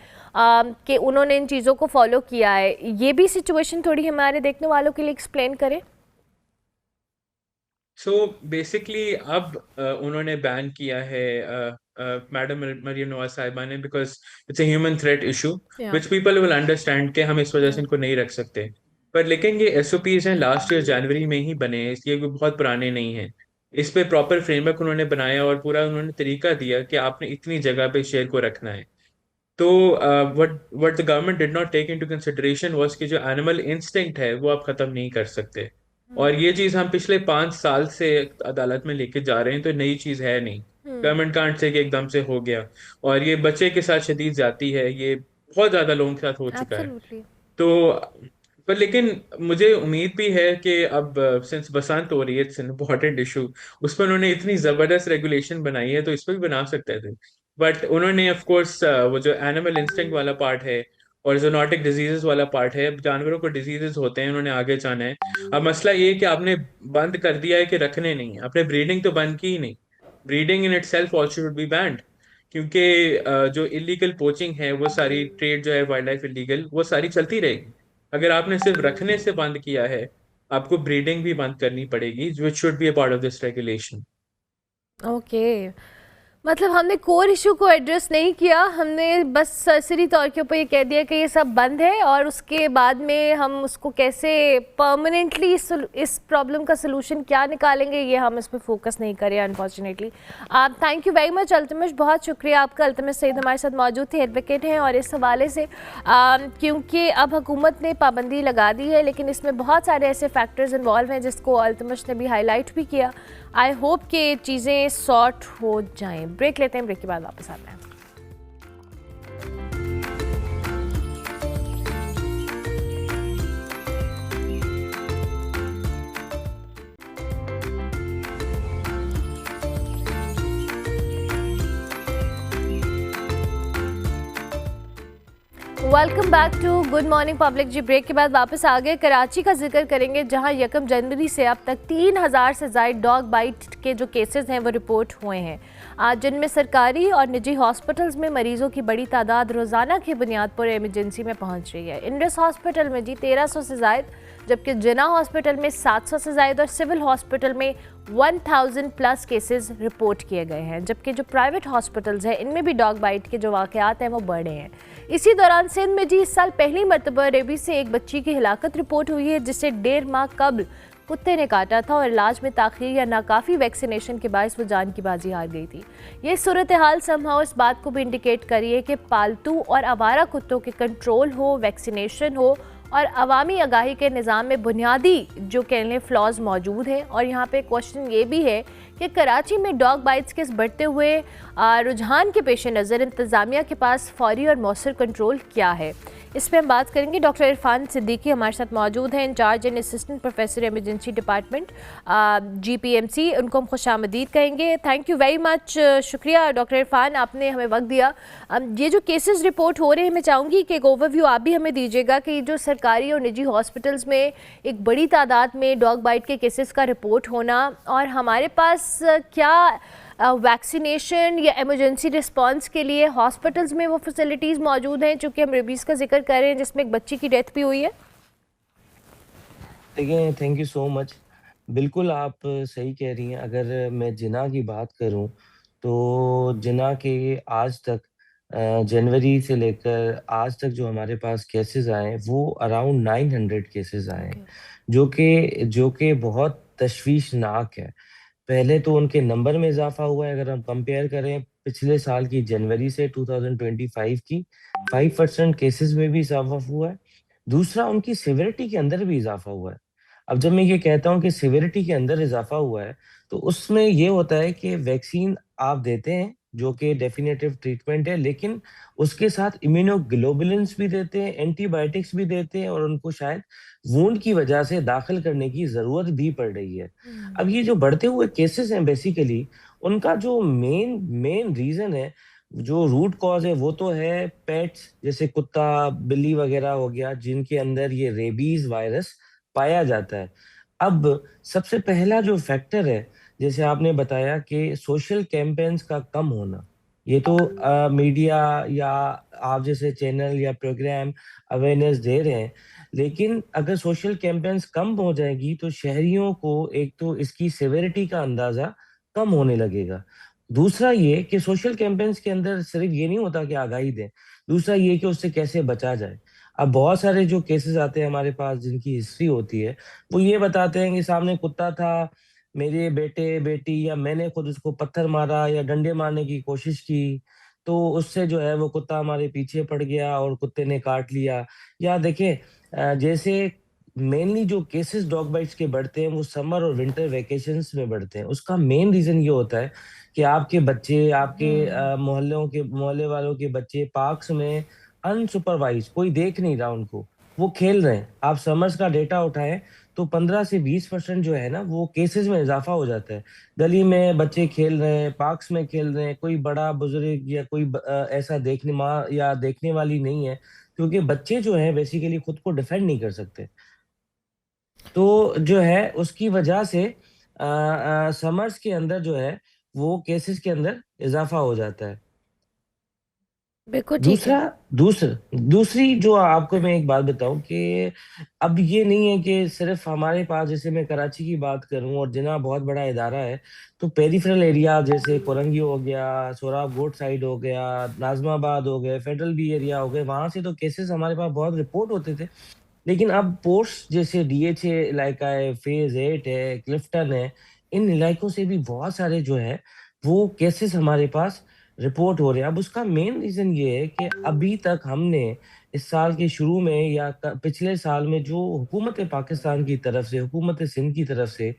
कि उन्होंने इन चीज़ों को फॉलो किया है। ये भी सिचुएशन थोड़ी हमारे देखने वालों के लिए एक्सप्लेन करें। सो बेसिकली अब उन्होंने बैन किया है मैडम मरियम नवाज साहिबा ने, because it's a human threat issue, या विच पीपल विल अंडरस्टैंड कि हम इस वजह से इनको नहीं रख सकते। पर लेकिन ये एसओपीज हैं लास्ट ईयर जनवरी में ही बने हैं, इसलिए कोई बहुत पुराने नहीं हैं। इस पे प्रॉपर फ्रेमवर्क उन्होंने बनाया और पूरा उन्होंने तरीका दिया कि आपने इतनी जगह पे शेयर को रखना है। तो what the government did not take into consideration was कि जो एनिमल इंस्टिंक्ट है वो आप खत्म नहीं कर सकते। और ये चीज हम पिछले 5 साल से अदालत में लेके जा रहे हैं, तो नई चीज है नहीं। गवर्नमेंट कांट से कि एकदम से हो गया। और ये बच्चे के साथ शदीद ज्यादती है, ये बहुत ज्यादा लोगों के साथ हो चुका है। एब्सोल्युटली। तो पर लेकिन मुझे उम्मीद भी है कि अब सिंस बसंत हो रही है, इट्स एन इम्पोर्टेंट इशू, उस पर उन्होंने इतनी जबरदस्त रेगुलेशन बनाई है, तो इस पर भी बना सकते थे। बट उन्होंने ऑफ कोर्स वो जो एनिमल इंस्टिंक्ट वाला पार्ट है और जूनोटिक डिजीजेस वाला पार्ट है, अब जानवरों को डिजीजेस होते हैं, उन्होंने आगे जाना है। अब मसला ये है कि आपने बंद कर दिया है कि रखने नहीं, आपने ब्रीडिंग तो बंद की ही नहीं। Breeding in itself also should be band, क्योंकि जो इलीगल पोचिंग है, वो सारी ट्रेड जो है वाइल्ड लाइफ इलीगल, वो सारी चलती रहेगी। अगर आपने सिर्फ रखने से बंद किया है, आपको ब्रीडिंग भी बंद करनी पड़ेगी, which should be a part of this regulation. Okay, मतलब हमने कोर इशू को एड्रेस नहीं किया, हमने बस सरसरी तौर के ऊपर ये कह दिया कि ये सब बंद है, और उसके बाद में हम उसको कैसे परमानेंटली इस प्रॉब्लम का सलूशन क्या निकालेंगे, ये हम इस पर फोकस नहीं करें अनफॉर्चुनेटली। आप थैंक यू वेरी मच अल्तमिश, बहुत शुक्रिया आपका। अल्तमिश सईद हमारे साथ मौजूद थे, एडवोकेट हैं, और इस हवाले से क्योंकि अब हुकूमत ने पाबंदी लगा दी है, लेकिन इसमें बहुत सारे ऐसे फैक्टर्स इन्वॉल्व हैं जिसको अल्तमिश ने भी हाईलाइट भी किया। आई होप कि चीज़ें सॉर्ट हो जाएं। ब्रेक लेते हैं, ब्रेक के बाद वापस आते हैं। Welcome back to good morning public. जी, ब्रेक के बाद वापस आ गए। कराची का जिक्र करेंगे, जहां 1 जनवरी से अब तक 3000 से ज़ायद डॉग बाइट के जो केसेस हैं वो रिपोर्ट हुए हैं, जिनमें सरकारी और निजी हॉस्पिटल्स में मरीजों की बड़ी तादाद रोज़ाना की बुनियाद पर इमरजेंसी में पहुंच रही है। इंडस हॉस्पिटल में जी 1300 से ज़ायद, जबकि जिना हॉस्पिटल में 700 से ज़ायद और सिविल हॉस्पिटल में 1000 प्लस केसेस रिपोर्ट किए गए हैं। जबकि जो प्राइवेट हॉस्पिटल्स हैं, इनमें भी डॉग बाइट के जो वाक़यात हैं वो बढ़े हैं। इसी दौरान सिंध में जी इस साल पहली मरतबा रेबीज से एक बच्ची की हिलाकत रिपोर्ट हुई है, जिसे 1.5 माह कबल कुत्ते ने काटा था, और इलाज में ताख़ीर या नाकाफ़ी वैक्सीनेशन के बायस वो जान की बाजी हार गई थी। ये सूरत हाल समहाउ इस बात को भी इंडिकेट करी है कि पालतू और आवारा कुत्तों के कंट्रोल हो, वैक्सीनेशन हो, और अवामी आगाही के निज़ाम में बुनियादी जो कह लें फ्लॉज मौजूद हैं। और यहाँ पे क्वेश्चन ये भी है कि कराची में डॉग बाइट्स के इस बढ़ते हुए रुझान के पेश नज़र इंतज़ामिया के पास फौरी और मौसर कंट्रोल क्या है, इस पर हम बात करेंगे। डॉक्टर इरफान सिद्दीकी हमारे साथ मौजूद हैं, in charge and assistant professor emergency department GPMC, उनको हम खुशामदीद कहेंगे। थैंक यू वेरी मच, शुक्रिया डॉक्टर इरफान, आपने हमें वक्त दिया। ये जो केसेस रिपोर्ट हो रहे हैं, मैं चाहूँगी कि एक ओवरव्यू आप भी हमें दीजिएगा कि जो सरकारी और निजी हॉस्पिटल्स में एक बड़ी तादाद में डॉग बाइट के केसेस का रिपोर्ट होना, और हमारे पास क्या वैक्सीनेशन या इमरजेंसी रिस्पांस के लिए हॉस्पिटल्स में वो फैसिलिटीज़ मौजूद हैं, चूँकि हम रेबीज़ का जिक्र कर रहे हैं जिसमें एक बच्ची की डेथ भी हुई है। देखिए, थैंक यू सो मच। बिल्कुल आप सही कह रही हैं। अगर मैं जिना की बात करूं, तो जिना के आज तक जनवरी से लेकर आज तक जो हमारे पास केसेस आए हैं, वो अराउंड 900 केसेस आए हैं, जो कि बहुत तशवीशनाक है। पहले तो उनके नंबर में इजाफा हुआ है। अगर हम कंपेयर करें पिछले साल की जनवरी से 2025 की, 5% केसेस में भी इजाफा हुआ है। दूसरा, उनकी सिविरिटी के अंदर भी इजाफा हुआ है। अब जब मैं ये कहता हूँ कि सिविरिटी के अंदर इजाफा हुआ है, तो उसमें ये होता है कि वैक्सीन आप देते हैं, जो कि डेफिनेटिव ट्रीटमेंट है, लेकिन उसके साथ इम्यूनोग्लोबुलिन्स भी देते हैं, एंटीबायोटिक्स भी देते हैं, और उनको शायद वुंड की वजह से दाखिल करने की ज़रूरत भी पड़ रही है। अब ये जो बढ़ते हुए केसेस हैं, बेसिकली उनका जो मेन रीज़न है, जो रूट कॉज़ है, वो तो है पेट्स, जैसे कुत्ता, बिल्ली वगैरह हो गया, जिनके अंदर ये रेबीज़ वायरस पाया जाता है। अब सबसे पहला जो फैक्टर है, जैसे आपने बताया कि सोशल कैंपेन्स का कम होना, ये तो मीडिया या आप जैसे चैनल या प्रोग्राम अवेयरनेस दे रहे हैं, लेकिन अगर सोशल कैंपेन्स कम हो जाएगी, तो शहरियों को एक तो इसकी सेवेरिटी का अंदाज़ा कम होने लगेगा। दूसरा ये कि सोशल कैंपेन्स के अंदर सिर्फ ये नहीं होता कि आगाही दें, दूसरा ये कि उससे कैसे बचा जाए। अब बहुत सारे जो केसेस आते हैं हमारे पास, जिनकी हिस्ट्री होती है, वो ये बताते हैं कि सामने कुत्ता था, मेरे बेटे बेटी या मैंने खुद उसको पत्थर मारा या डंडे मारने की कोशिश की, तो उससे जो है वो कुत्ता हमारे पीछे पड़ गया और कुत्ते ने काट लिया। या देखिए जैसे मेनली जो केसेस डॉग बाइट्स के बढ़ते हैं वो समर और विंटर वेकेशंस में बढ़ते हैं। उसका मेन रीजन ये होता है कि आपके बच्चे, आपके मोहल्ले वालों के बच्चे पार्क्स में अनसुपरवाइज, कोई देख नहीं रहा उनको, वो खेल रहे हैं। आप समर्स का डेटा उठाएं तो 15 से 20% जो है ना वो केसेस में इजाफा हो जाता है। गली में बच्चे खेल रहे हैं, पार्क्स में खेल रहे हैं, कोई बड़ा बुजुर्ग या कोई ऐसा देखने माँ या देखने वाली नहीं है, क्योंकि बच्चे जो है बेसिकली खुद को डिफेंड नहीं कर सकते। तो जो है उसकी वजह से समर्स के अंदर जो है वो केसेस के अंदर इजाफा हो जाता है। बिल्कुल ठीक है। दूसरी जो आपको मैं एक बात बताऊं कि अब ये नहीं है कि सिर्फ हमारे पास, जैसे मैं कराची की बात करूं और जिना बहुत बड़ा इदारा है, तो पेरिफेरल एरिया जैसे कोरंगी हो गया, सोराब गोट साइड हो गया, नाजमाबाद हो गए, फेडरल बी एरिया हो गए, वहां से तो केसेस हमारे पास बहुत रिपोर्ट होते थे। लेकिन अब पोस्ट जैसे डीएचए इलाका है, फेज 8 है, क्लिफ्टन है, इन इलाकों से भी बहुत सारे जो है वो केसेस हमारे पास रिपोर्ट हो रहे हैं। अब उसका मेन रीजन ये है कि अभी तक हमने इस साल के शुरू में या पिछले साल में जो हुकूमत पाकिस्तान की तरफ से, हुकूमत सिंध की तरफ से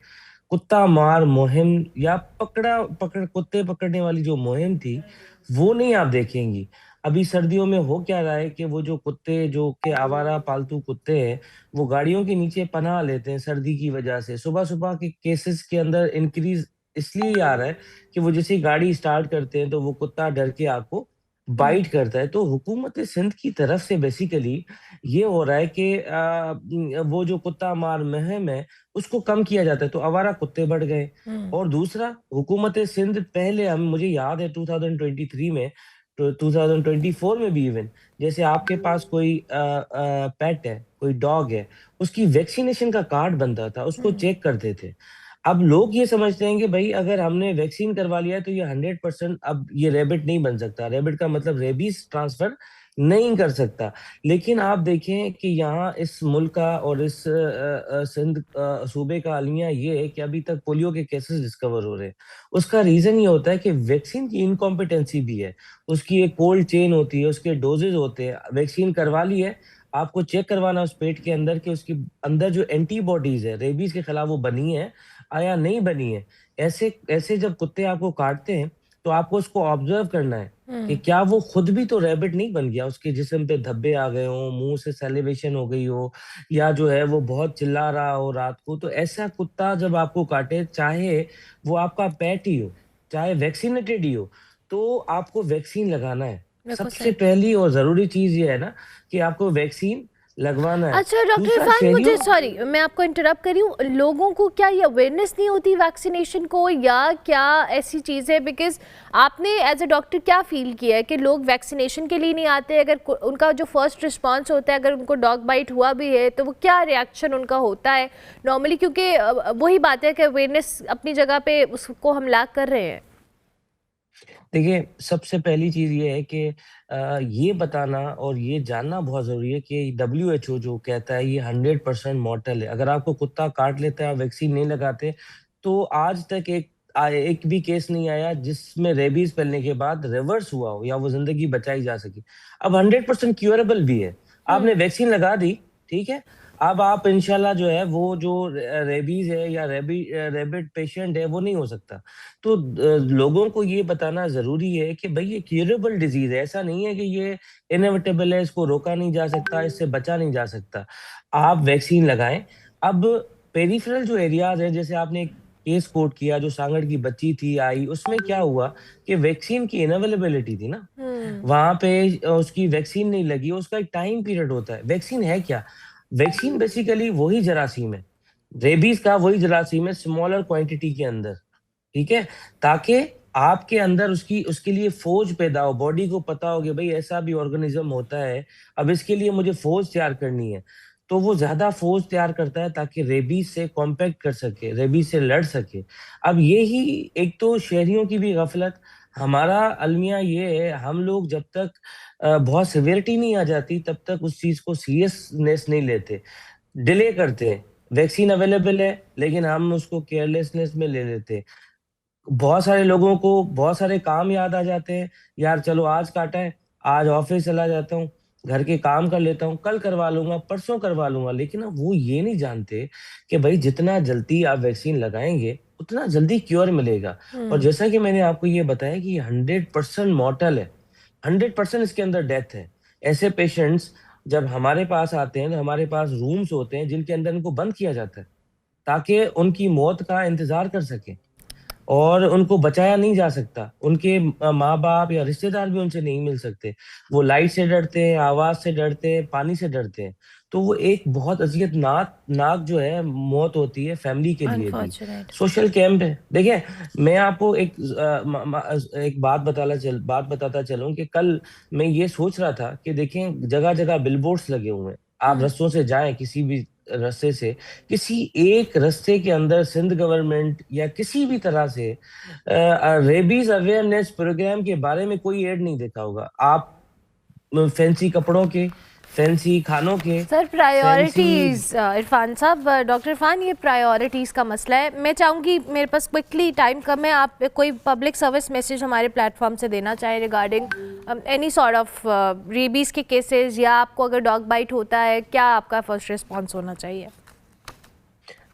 कुत्ता मार मुहिम या कुत्ते पकड़ने वाली जो मुहिम थी, वो नहीं आप देखेंगी। अभी सर्दियों में हो क्या रहा है कि वो जो कुत्ते, जो के आवारा पालतू कुत्ते हैं, वो गाड़ियों के नीचे पनाह लेते हैं सर्दी की वजह से। सुबह सुबह के केसेस के अंदर इंक्रीज इसलिए आ रहा है कि वो जैसे ही गाड़ी स्टार्ट करते हैं तो वो कुत्ता डर के आपको बाइट करता है। तो हुकूमत सिंध की तरफ से बेसिकली ये हो रहा है कि वो जो कुत्ता मार मुहिम है उसको कम किया जाता है, तो आवारा कुत्ते बढ़ गए। और दूसरा, हुकूमत सिंध पहले, हम मुझे याद है 2023 में, तो 2024 में भी इवन, जैसे आपके पास कोई पेट है, कोई डॉग है, उसकी वैक्सीनेशन का कार्ड बनता था, उसको चेक करते थे। अब लोग ये समझते हैं कि भाई अगर हमने वैक्सीन करवा लिया है तो ये 100% अब ये रेबिट नहीं बन सकता, रेबिट का मतलब रेबीज ट्रांसफर नहीं कर सकता। लेकिन आप देखें कि यहाँ इस मुल्क का और इस सिंध सूबे का अलमिया ये है कि अभी तक पोलियो के केसेस डिस्कवर हो रहे हैं। उसका रीजन ये होता है कि वैक्सीन की इनकॉम्पिटेंसी भी है, उसकी एक कोल्ड चेन होती है, उसके डोजेज होते हैं। वैक्सीन करवा ली है, आपको चेक करवाना उस पेट के अंदर कि उसके अंदर जो एंटीबॉडीज है रेबीज के खिलाफ वो बनी है या नहीं बनी है। ऐसे ऐसे जब कुत्ते आपको काटते हैं तो आपको उसको ऑब्जर्व करना है कि क्या वो खुद भी तो रैबिट नहीं बन गया, उसके जिस्म पे धब्बे आ गए हो, मुंह से सेलिवेशन हो गई हो, या जो है वो बहुत चिल्ला रहा हो रात को। तो ऐसा कुत्ता जब आपको काटे, चाहे वो आपका पेट ही हो, चाहे वैक्सीनेटेड ही हो, तो आपको वैक्सीन लगाना है। बिल्कुल सबसे सही। पहली और जरूरी चीज ये है ना कि आपको वैक्सीन लगवाना है। अच्छा डॉक्टर दूसरा, इरफान, मुझे शहरियों, सॉरी मैं आपको इंटरप्ट कर रही हूँ, लोगों को क्या ये अवेयरनेस नहीं होती वैक्सीनेशन को, या क्या ऐसी चीज़ है? बिकॉज आपने एज अ डॉक्टर क्या फील किया है कि लोग वैक्सीनेशन के लिए नहीं आते? अगर उनका जो फर्स्ट रिस्पांस होता है, अगर उनको डॉग बाइट हुआ भी है तो वो क्या रिएक्शन उनका होता है नॉर्मली? क्योंकि वही बात है कि अवेयरनेस अपनी जगह पे उसको हम लैक कर रहे हैं। देखिए सबसे पहली चीज ये है कि ये बताना और ये जानना बहुत जरूरी है कि WHO जो कहता है ये 100% मॉर्टल है। अगर आपको कुत्ता काट लेता है, आप वैक्सीन नहीं लगाते, तो आज तक एक भी केस नहीं आया जिसमें रेबीज फैलने के बाद रिवर्स हुआ हो या वो जिंदगी बचाई जा सके। अब 100% क्यूरेबल भी है, आपने वैक्सीन लगा दी, ठीक है, अब आप इंशाल्लाह जो है वो जो रेबीज है या रेबिड पेशेंट है वो नहीं हो सकता। तो लोगों को ये बताना जरूरी है कि भाई ये क्यूरेबल डिजीज है, ऐसा नहीं है कि ये इनएविटेबल है, इसको रोका नहीं जा सकता, इससे बचा नहीं जा सकता। आप वैक्सीन लगाएं। अब पेरिफेरल जो एरियाज है, जैसे आपने एक केस कोट किया जो सांगड़ की बच्ची थी आई, उसमें क्या हुआ कि वैक्सीन की इनअवेलेबिलिटी थी ना, वहां पे उसकी वैक्सीन नहीं लगी। उसका एक टाइम पीरियड होता है। वैक्सीन है क्या? वैक्सीन बेसिकली वही जरासीम है, रेबीज का वही जरासीम है, स्मॉलर क्वांटिटी के अंदर, ठीक है, ताकि आपके अंदर उसकी उसके लिए फौज पैदा हो, बॉडी को पता हो कि भाई ऐसा भी ऑर्गेनिज्म होता है, अब इसके लिए मुझे फौज तैयार करनी है। तो वो ज्यादा फौज तैयार करता है ताकि रेबीज से कॉम्पैक्ट कर सके, रेबीज से लड़ सके। अब यही एक तो शहरियों की भी गफलत, हमारा अलमिया ये है, हम लोग जब तक बहुत सिवियरिटी नहीं आ जाती तब तक उस चीज को सीरियसनेस नहीं लेते, डिले करते हैं। वैक्सीन अवेलेबल है लेकिन हम उसको केयरलेसनेस में ले लेते हैं। बहुत सारे लोगों को बहुत सारे काम याद आ जाते हैं, यार चलो आज काटा है, आज ऑफिस चला जाता हूँ, घर के काम कर लेता हूँ, कल करवा लूंगा, परसों करवा लूंगा। लेकिन अब वो ये नहीं जानते कि भाई जितना जल्दी आप वैक्सीन लगाएंगे उतना जल्दी क्योर मिलेगा। और जैसा कि मैंने आपको ये बताया कि 100% मॉर्टल है, 100% इसके अंदर डेथ है। ऐसे पेशेंट्स जब हमारे पास आते हैं तो हमारे पास रूम्स होते हैं जिनके अंदर इनको बंद किया जाता है ताकि उनकी मौत का इंतजार कर सके, और उनको बचाया नहीं जा सकता। उनके माँ बाप या रिश्तेदार भी उनसे नहीं मिल सकते। वो लाइट से डरते हैं, आवाज से डरते हैं, पानी से डरते हैं। तो वो एक बहुत अजियतनाक जो है मौत होती है फैमिली के लिए भी। अनफॉर्चुनेट। सोशल कैंप है। देखिए, मैं आपको एक बात बताता चलूं कि कल मैं ये सोच रहा था कि देखें जगह जगह बिलबोर्ड्स लगे हुए हैं। आप रस्तों से जाएं, किसी भी रास्ते से, किसी एक रास्ते के अंदर सिंध गवर्नमेंट या किसी भी तरह से रेबीज अवेयरनेस प्रोग्राम के बारे में कोई ऐड नहीं देखा होगा। आप फैंसी कपड़ों के, फैंसी खानों के, सर प्रायोरिटीज़, इरफान साहब, डॉक्टर इरफान, ये प्रायोरिटीज़ का मसला है। मैं चाहूँगी, मेरे पास क्विकली टाइम कम है, आप कोई पब्लिक सर्विस मैसेज हमारे प्लेटफॉर्म से देना चाहें regarding any sort of rabies के केसेस, या आपको अगर डॉग बाइट होता है क्या आपका फर्स्ट रिस्पॉन्स होना चाहिए?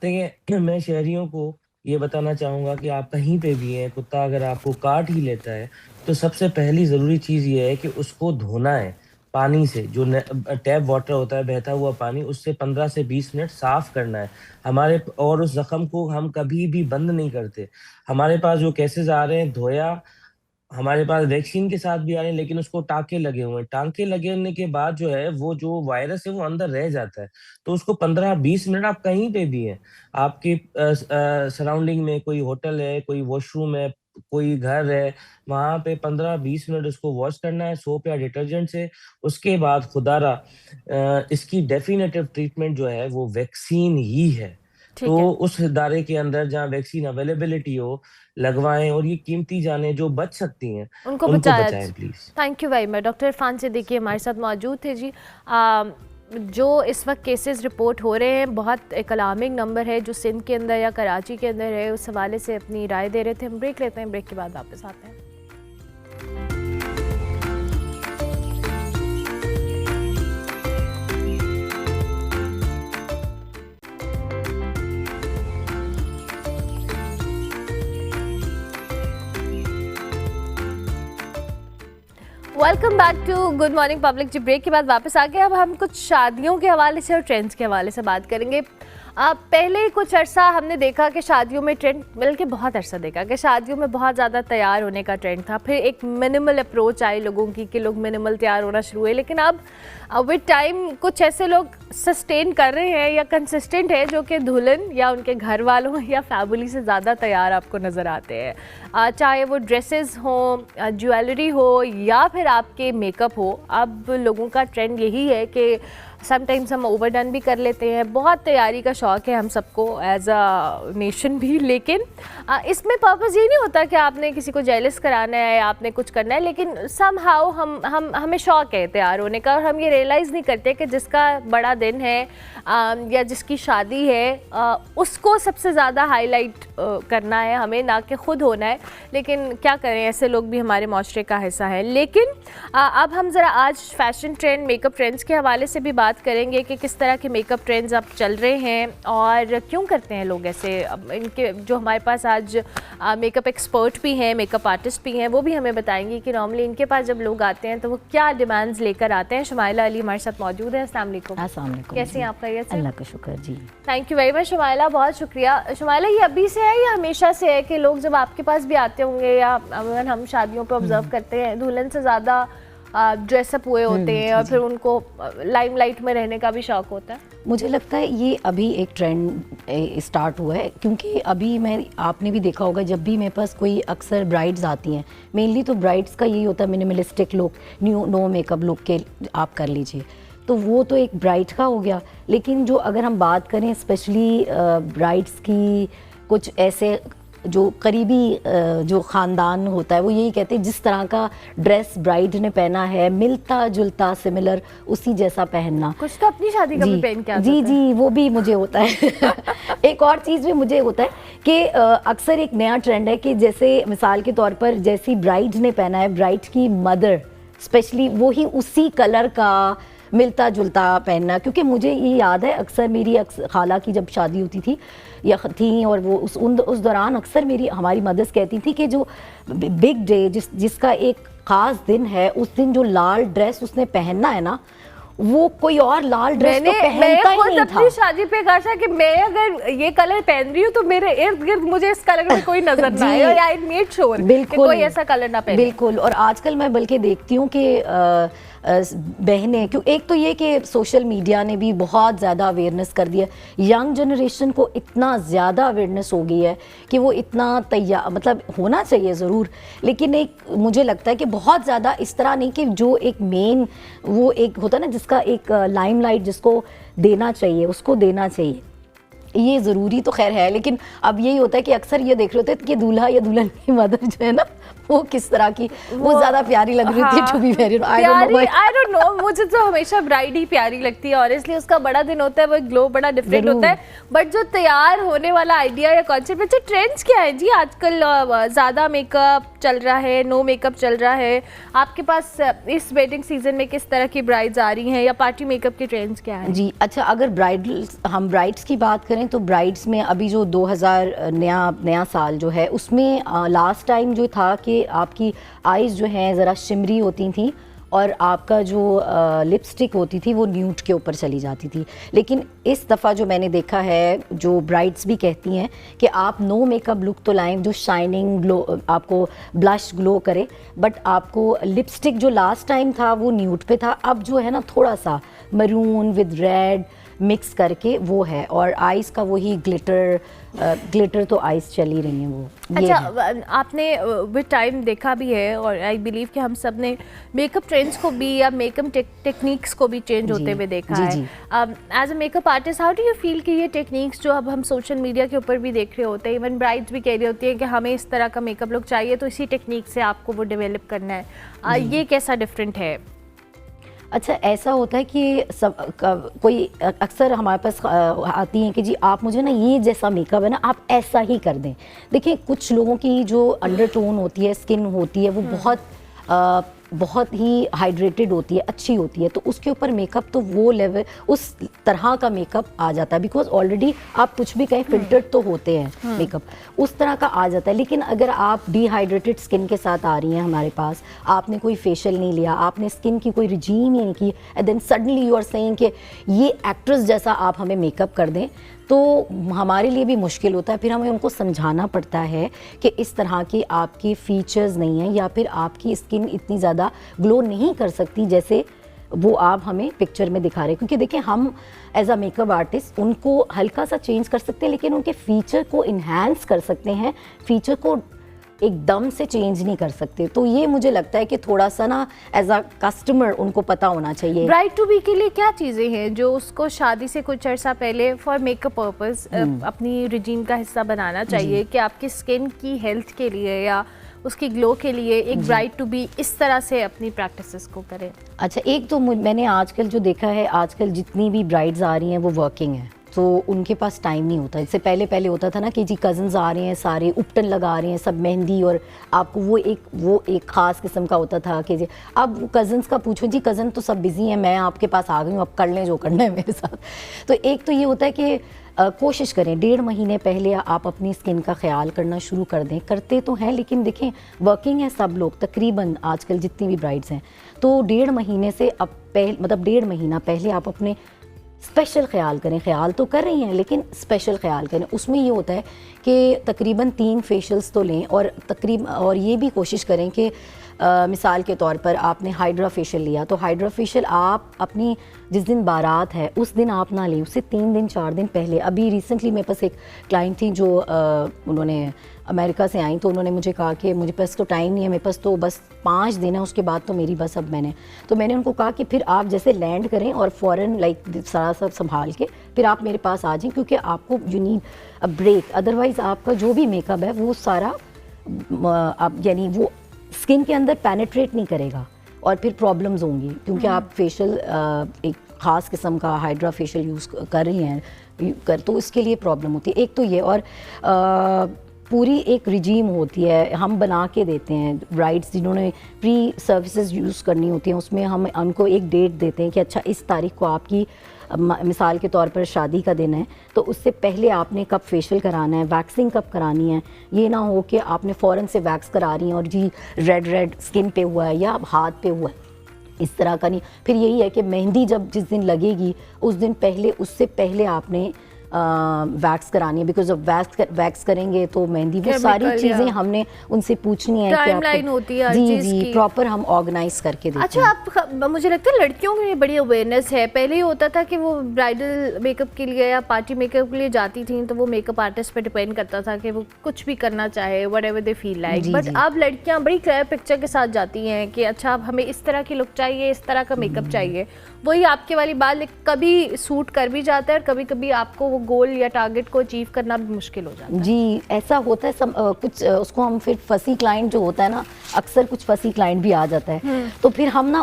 देखिए, मैं शहरियों को ये बताना चाहूँगा कि आप कहीं पे भी हैं, कुत्ता अगर आपको काट ही लेता है तो सबसे पहली ज़रूरी चीज़ ये है कि उसको धोना है पानी से। जो टैप वाटर होता है, बहता हुआ पानी, उससे 15 से 20 मिनट साफ करना है हमारे। और उस जख्म को हम कभी भी बंद नहीं करते। हमारे पास जो केसेस आ रहे हैं, धोया, हमारे पास वैक्सीन के साथ भी आ रहे हैं, लेकिन उसको टाँके लगे हुए हैं। टाँके लगने के बाद जो है वो जो वायरस है वो अंदर रह जाता है। तो उसको 15-20 मिनट, आप कहीं पे भी हैं, आपके सराउंडिंग में कोई होटल है, कोई वॉशरूम है, कोई घर है, वहाँ पे 15-20 मिनट उसको वॉश करना है सोप या डिटर्जेंट से। उसके बाद खुदारा इसकी डेफिनेटिव ट्रीटमेंट जो है वो वैक्सीन ही है। ठीक तो है, उस इदारे के अंदर जहाँ वैक्सीन अवेलेबिलिटी हो, लगवाएं, और ये कीमती जानें जो बच सकती हैं उनको उनको बचाया। बचाएं please. Thank you very much. Doctor Irfan Siddiqui हमारे साथ मौजूद थे जी। जो इस वक्त केसेस रिपोर्ट हो रहे हैं, बहुत एक अलार्मिंग नंबर है जो सिंध के अंदर या कराची के अंदर है, उस हवाले से अपनी राय दे रहे थे। हम ब्रेक लेते हैं, ब्रेक के बाद वापस आते हैं। Welcome back to good morning public जी। ब्रेक के बाद वापस आ गए। अब हम कुछ शादियों के हवाले से और ट्रेंड्स के हवाले से बात करेंगे। पहले कुछ अरसा हमने देखा कि शादियों में ट्रेंड, बल्कि बहुत अरसा देखा कि शादियों में बहुत ज़्यादा तैयार होने का ट्रेंड था। फिर एक मिनिमल अप्रोच आई लोगों की कि लोग मिनिमल तैयार होना शुरू हुए। लेकिन अब विद टाइम कुछ ऐसे लोग सस्टेन कर रहे हैं या कंसिस्टेंट है जो कि दुल्हन या उनके घर वालों या फैमिली से ज़्यादा तैयार आपको नज़र आते हैं। चाहे वो ड्रेसेस हो, ज्वेलरी हो, या फिर आपके मेकअप हो। अब लोगों का ट्रेंड यही है कि समटाइम्स हम ओवरडन भी कर लेते हैं। बहुत तैयारी का शौक़ है हम सबको एज अ नेशन भी, लेकिन इसमें पर्पज़ ये नहीं होता कि आपने किसी को जेलस कराना है या आपने कुछ करना है, लेकिन समहाउ हमें शौक़ है तैयार होने का, और हम ये रियलाइज़ नहीं करते कि जिसका बड़ा दिन है या जिसकी शादी है उसको सबसे ज़्यादा हाईलाइट करना है हमें, ना कि खुद होना है। लेकिन क्या करें, ऐसे लोग भी हमारे माशरे का हिस्सा हैं। लेकिन अब हम ज़रा आज फैशन ट्रेंड, मेकअप ट्रेंड्स के हवाले से भी बात करेंगे कि किस तरह के मेकअप ट्रेंड्स अब चल रहे हैं और क्यों करते हैं लोग ऐसे। इनके जो हमारे पास आज मेकअप एक्सपर्ट भी हैं, मेकअप आर्टिस्ट भी हैं, वो भी हमें बताएंगे कि नॉर्मली इनके पास जब लोग आते हैं तो वो क्या डिमांड्स लेकर आते हैं। शुमाइला अली हमारे साथ मौजूद है। अस्सलाम वालेकुम। अस्सलाम वालेकुम। कैसे हैं आप? खैरियत से? अल्लाह का शुक्र जी। Thank you very much Shumaila, बहुत शुक्रिया। शुमाइला, ये अभी से है या हमेशा से है कि लोग जब आपके पास भी आते होंगे या अगर हम शादियों पे ऑब्जर्व करते हैं, दुल्हन से ज़्यादा ड्रेसअप हुए होते हैं और फिर उनको लाइमलाइट में रहने का भी शौक होता है? मुझे लगता है ये अभी एक ट्रेंड स्टार्ट हुआ है, क्योंकि अभी आपने भी देखा होगा जब भी मेरे पास कोई अक्सर ब्राइड्स आती हैं, मेनली तो ब्राइड्स का यही होता है minimalistic look, no makeup look के आप कर लीजिए, तो वो तो एक ब्राइड का हो गया। लेकिन जो अगर हम बात करें स्पेशली ब्राइड्स की, कुछ ऐसे जो करीबी जो ख़ानदान होता है वो यही कहते हैं जिस तरह का ड्रेस ब्राइड ने पहना है मिलता जुलता सिमिलर उसी जैसा पहनना। कुछ तो अपनी शादी का भी पहन के आते जी हैं। जी वो भी मुझे होता है एक और चीज़ भी मुझे होता है कि अक्सर एक नया ट्रेंड है कि जैसे मिसाल के तौर पर जैसी ब्राइड ने पहना है ब्राइड की मदर स्पेशली वो ही उसी कलर का मिलता जुलता पहनना। क्योंकि मुझे ये याद है अक्सर मेरी खाला की जब शादी होती थी या थी और वो उस दौरान अक्सर हमारी मदर्स कहती थी कि जो बिग डे जिसका एक ख़ास दिन है उस दिन जो लाल ड्रेस उसने पहनना है ना वो कोई और लाल ड्रेस तो पहनता ही नहीं था। अपनी शादी पे कहा था कि मैं अगर ये कलर पहन रही हूँ तो मेरे इर्द गिर्द मुझे इस कलर में कोई नजर ना आए और आई मेड श्योर कि कोई ऐसा कलर ना पहने। बिल्कुल। और आजकल मैं बल्कि देखती हूँ कि बहनें क्यों एक तो ये कि सोशल मीडिया ने भी बहुत ज़्यादा अवेयरनेस कर दिया यंग जनरेशन को इतना ज़्यादा अवेयरनेस हो गई है कि वो इतना तैयार मतलब होना चाहिए ज़रूर लेकिन एक मुझे लगता है कि बहुत ज़्यादा इस तरह नहीं कि जो एक मेन वो एक होता है ना जिसका एक लाइमलाइट जिसको देना चाहिए उसको देना चाहिए ये ज़रूरी तो खैर है। लेकिन अब यही होता है कि अक्सर ये देख रहे होते हैं कि दूल्हा या दुल्हन की मदर जो है ना वो किस तरह की वो ज़्यादा प्यारी लग रही थी to be very I don't know मुझे तो हमेशा ब्राइड ही प्यारी लगती है ऑनेस्टली। उसका बड़ा दिन होता है वो ग्लो बड़ा डिफरेंट होता है बट जो तैयार होने वाला आइडिया या कॉन्सेप्ट अच्छा ट्रेंड्स क्या है जी आजकल ज़्यादा मेकअप चल रहा है नो मेकअप चल रहा है आपके पास इस वेडिंग सीजन में किस तरह की ब्राइड्स आ रही हैं या पार्टी मेकअप के ट्रेंड्स क्या है जी। अच्छा अगर हम ब्राइड्स की बात करें तो ब्राइड्स में अभी जो 2000 नया साल जो है उसमें लास्ट टाइम जो था कि आपकी आईज जो हैं ज़रा शिमरी होती थी और आपका जो लिपस्टिक होती थी वो न्यूड के ऊपर चली जाती थी। लेकिन इस दफ़ा जो मैंने देखा है जो ब्राइड्स भी कहती हैं कि आप नो मेकअप लुक तो लाएं जो शाइनिंग ग्लो आपको ब्लश ग्लो करे बट आपको लिपस्टिक जो लास्ट टाइम था वो न्यूड पे था अब जो है ना थोड़ा सा मरून विद रेड मिक्स करके वो है और आइस का वही ग्लिटर तो आइस चली रही हैं वो। अच्छा आपने विद टाइम देखा भी है और आई बिलीव कि हम सब ने मेकअप ट्रेंड्स को भी या मेकअप टेक्निक्स को भी चेंज होते हुए देखा है। As a makeup artist how do you feel कि ये टेक्निक्स जो अब हम सोशल मीडिया के ऊपर भी देख रहे होते हैं इवन ब्राइड्स भी कह रही होती है कि हमें इस तरह का मेकअप लुक चाहिए तो इसी टेक्निक से आपको वो डेवलप करना है ये कैसा डिफरेंट है? अच्छा ऐसा होता है कि कोई अक्सर हमारे पास आती हैं कि जी आप मुझे ना ये जैसा मेकअप है ना आप ऐसा ही कर दें। देखिए कुछ लोगों की जो अंडरटोन होती है स्किन होती है वो बहुत ही हाइड्रेटेड होती है अच्छी होती है तो उसके ऊपर मेकअप तो वो लेवल उस तरह का मेकअप आ जाता है बिकॉज ऑलरेडी आप कुछ भी कहें फिल्टर्ड तो होते हैं मेकअप उस तरह का आ जाता है। लेकिन अगर आप डिहाइड्रेटेड स्किन के साथ आ रही हैं हमारे पास आपने कोई फेशियल नहीं लिया आपने स्किन की कोई रिजीम ही नहीं की and then suddenly you are saying कि ये एक्ट्रेस जैसा आप हमें मेकअप कर दें तो हमारे लिए भी मुश्किल होता है। फिर हमें उनको समझाना पड़ता है कि इस तरह के आपके फीचर्स नहीं हैं या फिर आपकी स्किन इतनी ज़्यादा ग्लो नहीं कर सकती जैसे वो आप हमें पिक्चर में दिखा रहे हैं। क्योंकि देखिए हम एज अ मेकअप आर्टिस्ट उनको हल्का सा चेंज कर सकते हैं लेकिन उनके फीचर को इन्हांस कर सकते हैं फीचर को एकदम से चेंज नहीं कर सकते। तो ये मुझे लगता है कि थोड़ा सा ना एज अ कस्टमर उनको पता होना चाहिए ब्राइड टू बी के लिए क्या चीज़ें हैं जो उसको शादी से कुछ अर्सा पहले फॉर मेकअप पर्पस अपनी रिजीम का हिस्सा बनाना चाहिए कि आपकी स्किन की हेल्थ के लिए या उसकी ग्लो के लिए एक ब्राइड टू बी इस तरह से अपनी प्रैक्टिसेस को करें? अच्छा एक तो मैंने आजकल जो देखा है आजकल जितनी भी ब्राइड्स आ रही हैं वो वर्किंग है तो उनके पास टाइम नहीं होता। इससे पहले होता था ना कि जी कज़न्स आ रहे हैं सारे उपटन लगा रहे हैं सब मेहंदी और आपको वो एक ख़ास किस्म का होता था कि जी अब कज़न्स का पूछो जी कज़न तो सब बिज़ी हैं मैं आपके पास आ गई हूँ अब कर लें जो करना है मेरे साथ। तो एक तो ये होता है कि कोशिश करें 1.5 महीने पहले आप अपनी स्किन का ख्याल करना शुरू कर दें। करते तो हैं लेकिन देखें वर्किंग है सब लोग तकरीबन आजकल जितनी भी ब्राइड्स हैं तो 1.5 महीने से अब मतलब 1.5 महीना पहले आप अपने स्पेशल ख्याल करें। ख्याल तो कर रही हैं लेकिन स्पेशल ख्याल करें। उसमें ये होता है कि तकरीबन 3 फेशियल्स तो लें और ये भी कोशिश करें कि मिसाल के तौर पर आपने हाइड्रा फेशियल लिया, तो हाइड्रा फेशियल आप अपनी जिस दिन बारात है उस दिन आप ना लें, उससे 3 दिन 4 दिन पहले। अभी रिसेंटली मेरे पास एक क्लाइंट थी जो उन्होंने अमेरिका से आई, तो उन्होंने मुझे कहा कि मुझे पास तो टाइम नहीं है, मेरे पास तो बस 5 दिन है, उसके बाद तो मेरी बस अब तो मैंने उनको कहा कि फिर आप जैसे लैंड करें और फ़ौरन लाइक सारा सब संभाल के फिर आप मेरे पास आ जाएं, क्योंकि आपको you need a break, otherwise आपका जो भी मेकअप है वो सारा आप यानी वो स्किन के अंदर पेनिट्रेट नहीं करेगा और फिर प्रॉब्लम्स होंगी, क्योंकि आप फेशियल एक ख़ास किस्म का हाइड्रा फेशियल यूज़ कर रही हैं तो इसके लिए प्रॉब्लम होती है। एक तो ये, और पूरी एक रिजीम होती है, हम बना के देते हैं ब्राइड्स जिन्होंने प्री सर्विसेज यूज़ करनी होती हैं, उसमें हम उनको एक डेट देते हैं कि अच्छा इस तारीख को आपकी मिसाल के तौर पर शादी का दिन है, तो उससे पहले आपने कब फेशियल कराना है, वैक्सिंग कब करानी है। ये ना हो कि आपने फ़ौरन से वैक्स करा रही हैं और जी रेड स्किन पे हुआ है या हाथ पे हुआ है, इस तरह का नहीं। फिर यही है कि मेहंदी जब जिस दिन लगेगी उस दिन पहले, उससे पहले आपने वैक्स करानी है, बिकॉज अब वैक्स करेंगे तो मेहंदी वो सारी चीज़ें हमने उनसे पूछनी है, टाइमलाइन होती है जी प्रॉपर हम ऑर्गेनाइज करके देते हैं। अच्छा, आप मुझे लगता है लड़कियों के लिए बड़ी अवेयरनेस है। पहले ये होता था कि वो ब्राइडल मेकअप के लिए या पार्टी मेकअप के लिए जाती थी तो वो मेकअप आर्टिस्ट पे डिपेंड करता था कि वो कुछ भी करना चाहे, whatever they feel like. But अब लड़कियां बड़ी क्लियर पिक्चर के साथ जाती हैं कि अच्छा अब हमें इस तरह की लुक चाहिए, इस तरह का मेकअप चाहिए। वही आपके वाली बात, कभी सूट कर भी जाता है और कभी कभी आपको वो गोल या टारगेट को अचीव करना भी मुश्किल हो जाता है। जी ऐसा होता है, कुछ उसको हम फिर फसी क्लाइंट जो होता है ना, अक्सर कुछ फसी क्लाइंट भी आ जाता है, तो फिर हम ना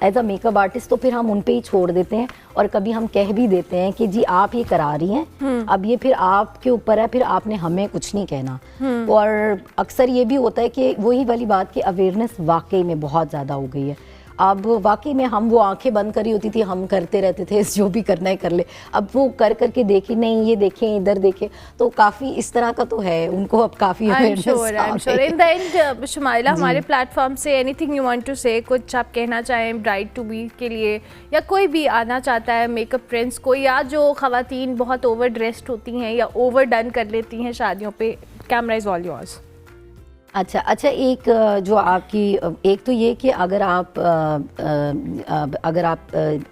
एज अ मेकअप आर्टिस्ट तो फिर हम उन पे ही छोड़ देते हैं, और कभी हम कह भी देते हैं कि जी आप ये करा रही हैं, अब ये फिर आपके ऊपर है, फिर आपने हमें कुछ नहीं कहना। और अक्सर ये भी होता है कि वही वाली बात की अवेयरनेस वाकई में बहुत ज़्यादा हो गई है। अब वाकई में हम वो आंखें बंद करी होती थी, हम करते रहते थे जो भी करना है कर ले, अब वो कर करके देखी नहीं, ये देखें इधर देखें, तो काफ़ी इस तरह का तो है, उनको अब काफ़ी awareness. In the end Shumaila, हमारे platform say anything you want to से, कुछ आप कहना चाहें ब्राइड टू बी के लिए, या कोई भी आना चाहता है मेकअप ट्रेंड्स को, या जो ख़वातीन बहुत ओवर ड्रेस्ड होती हैं या ओवर डन कर लेती हैं शादियों पे, कैमरा इज़ ऑल योर्स। अच्छा एक जो आपकी एक तो ये कि अगर आप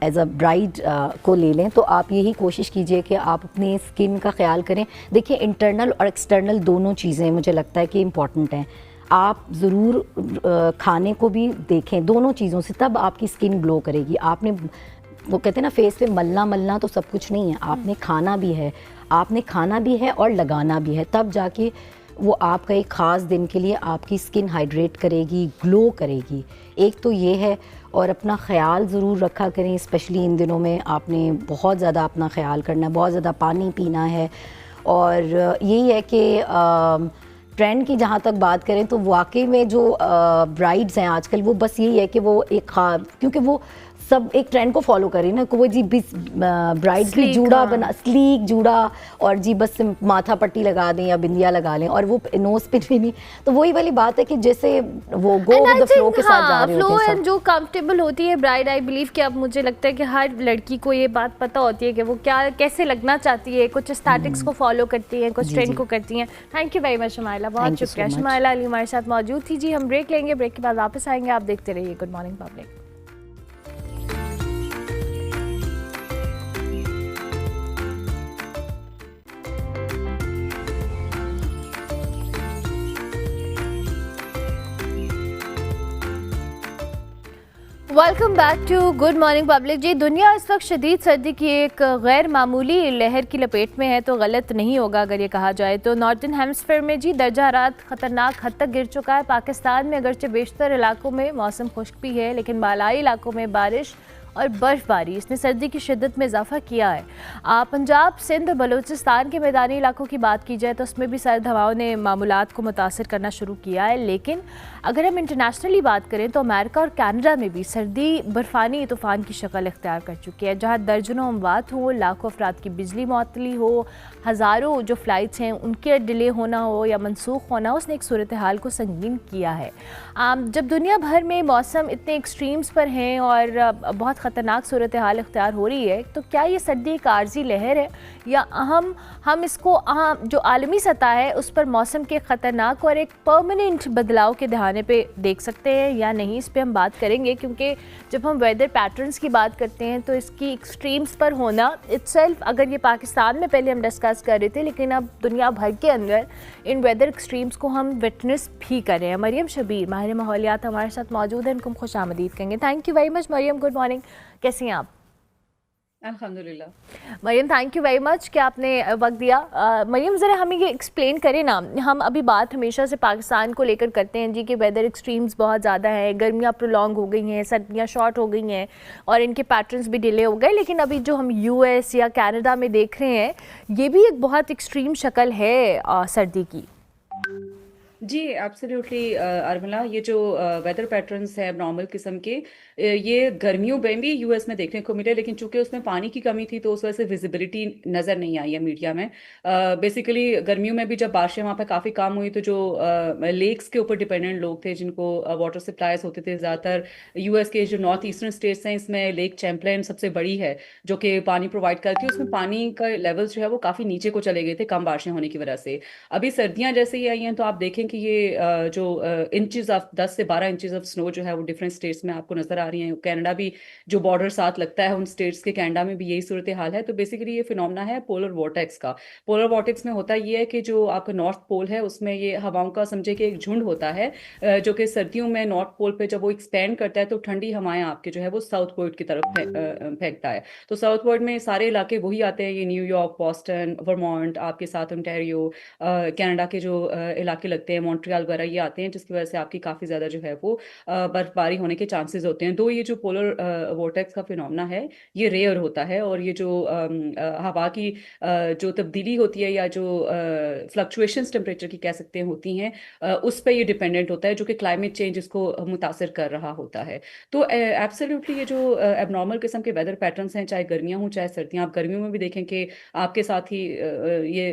एज अ ब्राइड को ले लें तो आप यही कोशिश कीजिए कि आप अपनी स्किन का ख्याल करें। देखिए इंटरनल और एक्सटर्नल दोनों चीज़ें मुझे लगता है कि इम्पॉर्टेंट हैं। आप ज़रूर खाने को भी देखें, दोनों चीज़ों से तब आपकी स्किन ग्लो करेगी। आपने वो कहते हैं ना फेस पे मलना तो सब कुछ नहीं है, आपने खाना भी है और लगाना भी है, तब जाके वो आपका एक ख़ास दिन के लिए आपकी स्किन हाइड्रेट करेगी, ग्लो करेगी। एक तो ये है, और अपना ख्याल ज़रूर रखा करें, स्पेशली इन दिनों में आपने बहुत ज़्यादा अपना ख्याल करना है, बहुत ज़्यादा पानी पीना है। और यही है कि ट्रेंड की जहाँ तक बात करें तो वाकई में जो ब्राइड्स हैं आजकल, वो बस यही है कि वो एक क्योंकि वो सब एक ट्रेंड को फॉलो करें ना, वो जी ब्राइड्स भी जूड़ा बना, स्लीक जूड़ा, और जी बस माथा पट्टी लगा दें या बिंदिया लगा लें, और वो नोज पिन भी नहीं। तो वही वाली बात है कि जैसे वो गो विद द फ्लो के साथ जा रहे होते हैं, जो कंफर्टेबल होती है ब्राइड। आई बिलीव कि अब मुझे लगता है कि हर लड़की को ये बात पता होती है कि वो क्या कैसे लगना चाहती है, कुछ स्टैटिक्स को फॉलो करती है, कुछ ट्रेंड को करती हैं। Thank you very much Shumaila, बहुत शुक्रिया। शुमाइला अली हमारे साथ मौजूद थी। जी हम ब्रेक लेंगे, ब्रेक के बाद वापस आएंगे। आप देखते रहिए good morning public. Welcome back to good morning public. जी दुनिया इस वक्त शदीद सर्दी की एक गैर मामूली लहर की लपेट में है, तो गलत नहीं होगा अगर ये कहा जाए तो नॉर्थन हेमस्फीयर में जी दर्जा हरारत ख़तरनाक हद तक गिर चुका है। पाकिस्तान में अगरचे बेशतर इलाकों में मौसम खुश्क भी है, लेकिन बालाई इलाकों में बारिश और बर्फ़बारी इसने सर्दी की शिद्दत में इजाफा किया है। पंजाब, सिंध और बलूचिस्तान के मैदानी इलाकों की बात की जाए तो उसमें भी सर्द हवाओं ने मामूलात को मुतासर करना शुरू किया है। लेकिन अगर हम इंटरनेशनली बात करें तो अमेरिका और कनाडा में भी सर्दी बर्फ़ानी तूफ़ान की शक्ल इख्तियार कर चुकी है, जहाँ दर्जनों अमवात हों, लाखों अफराद की बिजली मुअत्तली हो, हज़ारों जो फ़्लाइट्स हैं उनके डिले होना हो या मनसूख होना, उसने एक सूरत हाल को संगीन किया है। जब दुनिया भर में मौसम इतने एक्सट्रीम्स पर हैं और बहुत ख़तरनाक सूरत हाल इख्तियार हो रही है, तो क्या ये सर्दी एक आर्जी लहर है या हम इसको जो आलमी सतह है उस पर मौसम के ख़तरनाक और एक परमानेंट बदलाव के दहाने पे देख सकते हैं या नहीं? इस पे हम बात करेंगे, क्योंकि जब हम वेदर पैटर्न्स की बात करते हैं तो इसकी एक्सट्रीम्स पर होना इटसेल्फ, अगर ये पाकिस्तान में पहले हम डिस्कस कर रहे थे, लेकिन अब दुनिया भर के अंदर इन वेदर एक्सट्रीम्स को हम विटनेस भी कर रहे हैं। मरियम शबीर माहिर माहौलियात हमारे साथ मौजूद हैं, इनको खुश आमदीद कहेंगे। Thank you very much Maryam, good morning, कैसी हैं आप? अल्हम्दुलिल्लाह। Maryam thank you very much कि आपने वक्त दिया। मरियम ज़रा हमें ये एक्सप्लेन करें ना, हम अभी बात हमेशा से पाकिस्तान को लेकर करते हैं जी कि वेदर एक्सट्रीम्स बहुत ज़्यादा हैं, गर्मियाँ प्रोलॉन्ग हो गई हैं, सर्दियाँ शॉर्ट हो गई हैं और इनके पैटर्न्स भी डिले हो गए, लेकिन अभी जो हम यूएस या कनाडा में देख रहे हैं ये भी एक बहुत एक्सट्रीम शक्ल है सर्दी की। जी एब्सोल्युटली अर्मिला, ये जो वेदर पैटर्न्स है नॉर्मल किस्म के, ये गर्मियों में भी यूएस में देखने को मिले, लेकिन चूंकि उसमें पानी की कमी थी तो उस वजह से विजिबिलिटी नज़र नहीं आई है मीडिया में। बेसिकली गर्मियों में भी जब बारिशें वहाँ पे काफ़ी कम हुई तो जो लेक्स के ऊपर डिपेंडेंट लोग थे जिनको वाटर सप्लाईज होते थे, ज़्यादातर यूएस के जो नॉर्थ ईस्टर्न स्टेट्स हैं, इसमें लेक चैम्पलेन सबसे बड़ी है जो कि पानी प्रोवाइड करती है, उसमें पानी का लेवल्स जो है वो काफ़ी नीचे को चले गए थे कम बारिशें होने की वजह से। अभी सर्दियाँ जैसे ही आई हैं तो आप देखें कि ये जो इंचेस ऑफ 10 से 12 इंचेस ऑफ स्नो जो है वो डिफरेंट स्टेट्स में आपको नजर आ रही हैं। कनाडा भी जो बॉर्डर साथ लगता है उन स्टेट्स के, कनाडा में भी यही सूरत हाल है। तो बेसिकली ये फिनोमेना है पोलर वॉर्टेक्स का। पोलर वॉर्टेक्स में होता ये है कि जो आपका नॉर्थ पोल है उसमें ये हवाओं का समझे कि एक झुंड होता है जो कि सर्दियों में नॉर्थ पोल पे जब वो एक्सपेंड करता है तो ठंडी हवाएं आपके जो है वो साउथ पोर्ट की तरफ फेंकता है। तो साउथ पोर्ट में सारे इलाके वही आते हैं, ये न्यूयॉर्क, बॉस्टन, वर्मोंट, आपके साथ ओंटारियो, कनाडा के जो इलाके लगते हैं मॉन्ट्रियल वगैरह, ये आते हैं जिसकी वजह से आपकी काफ़ी ज़्यादा जो है वो बर्फबारी होने के चांसेस होते हैं। तो ये जो पोलर वोर्टेक्स का फिनोमेना है ये रेयर होता है, और ये जो हवा की जो तब्दीली होती है या जो फ्लक्चुएशंस टेम्परेचर की कह सकते हैं होती हैं, उस पर ये डिपेंडेंट होता है जो कि क्लाइमेट चेंज इसको मुतासर कर रहा होता है। तो एब्सोल्युटली ये जो एबनॉर्मल किस्म के वेदर पैटर्न्स हैं, चाहे गर्मियाँ हों चाहे सर्दियाँ, आप गर्मियों में भी देखें कि आपके साथ ही ये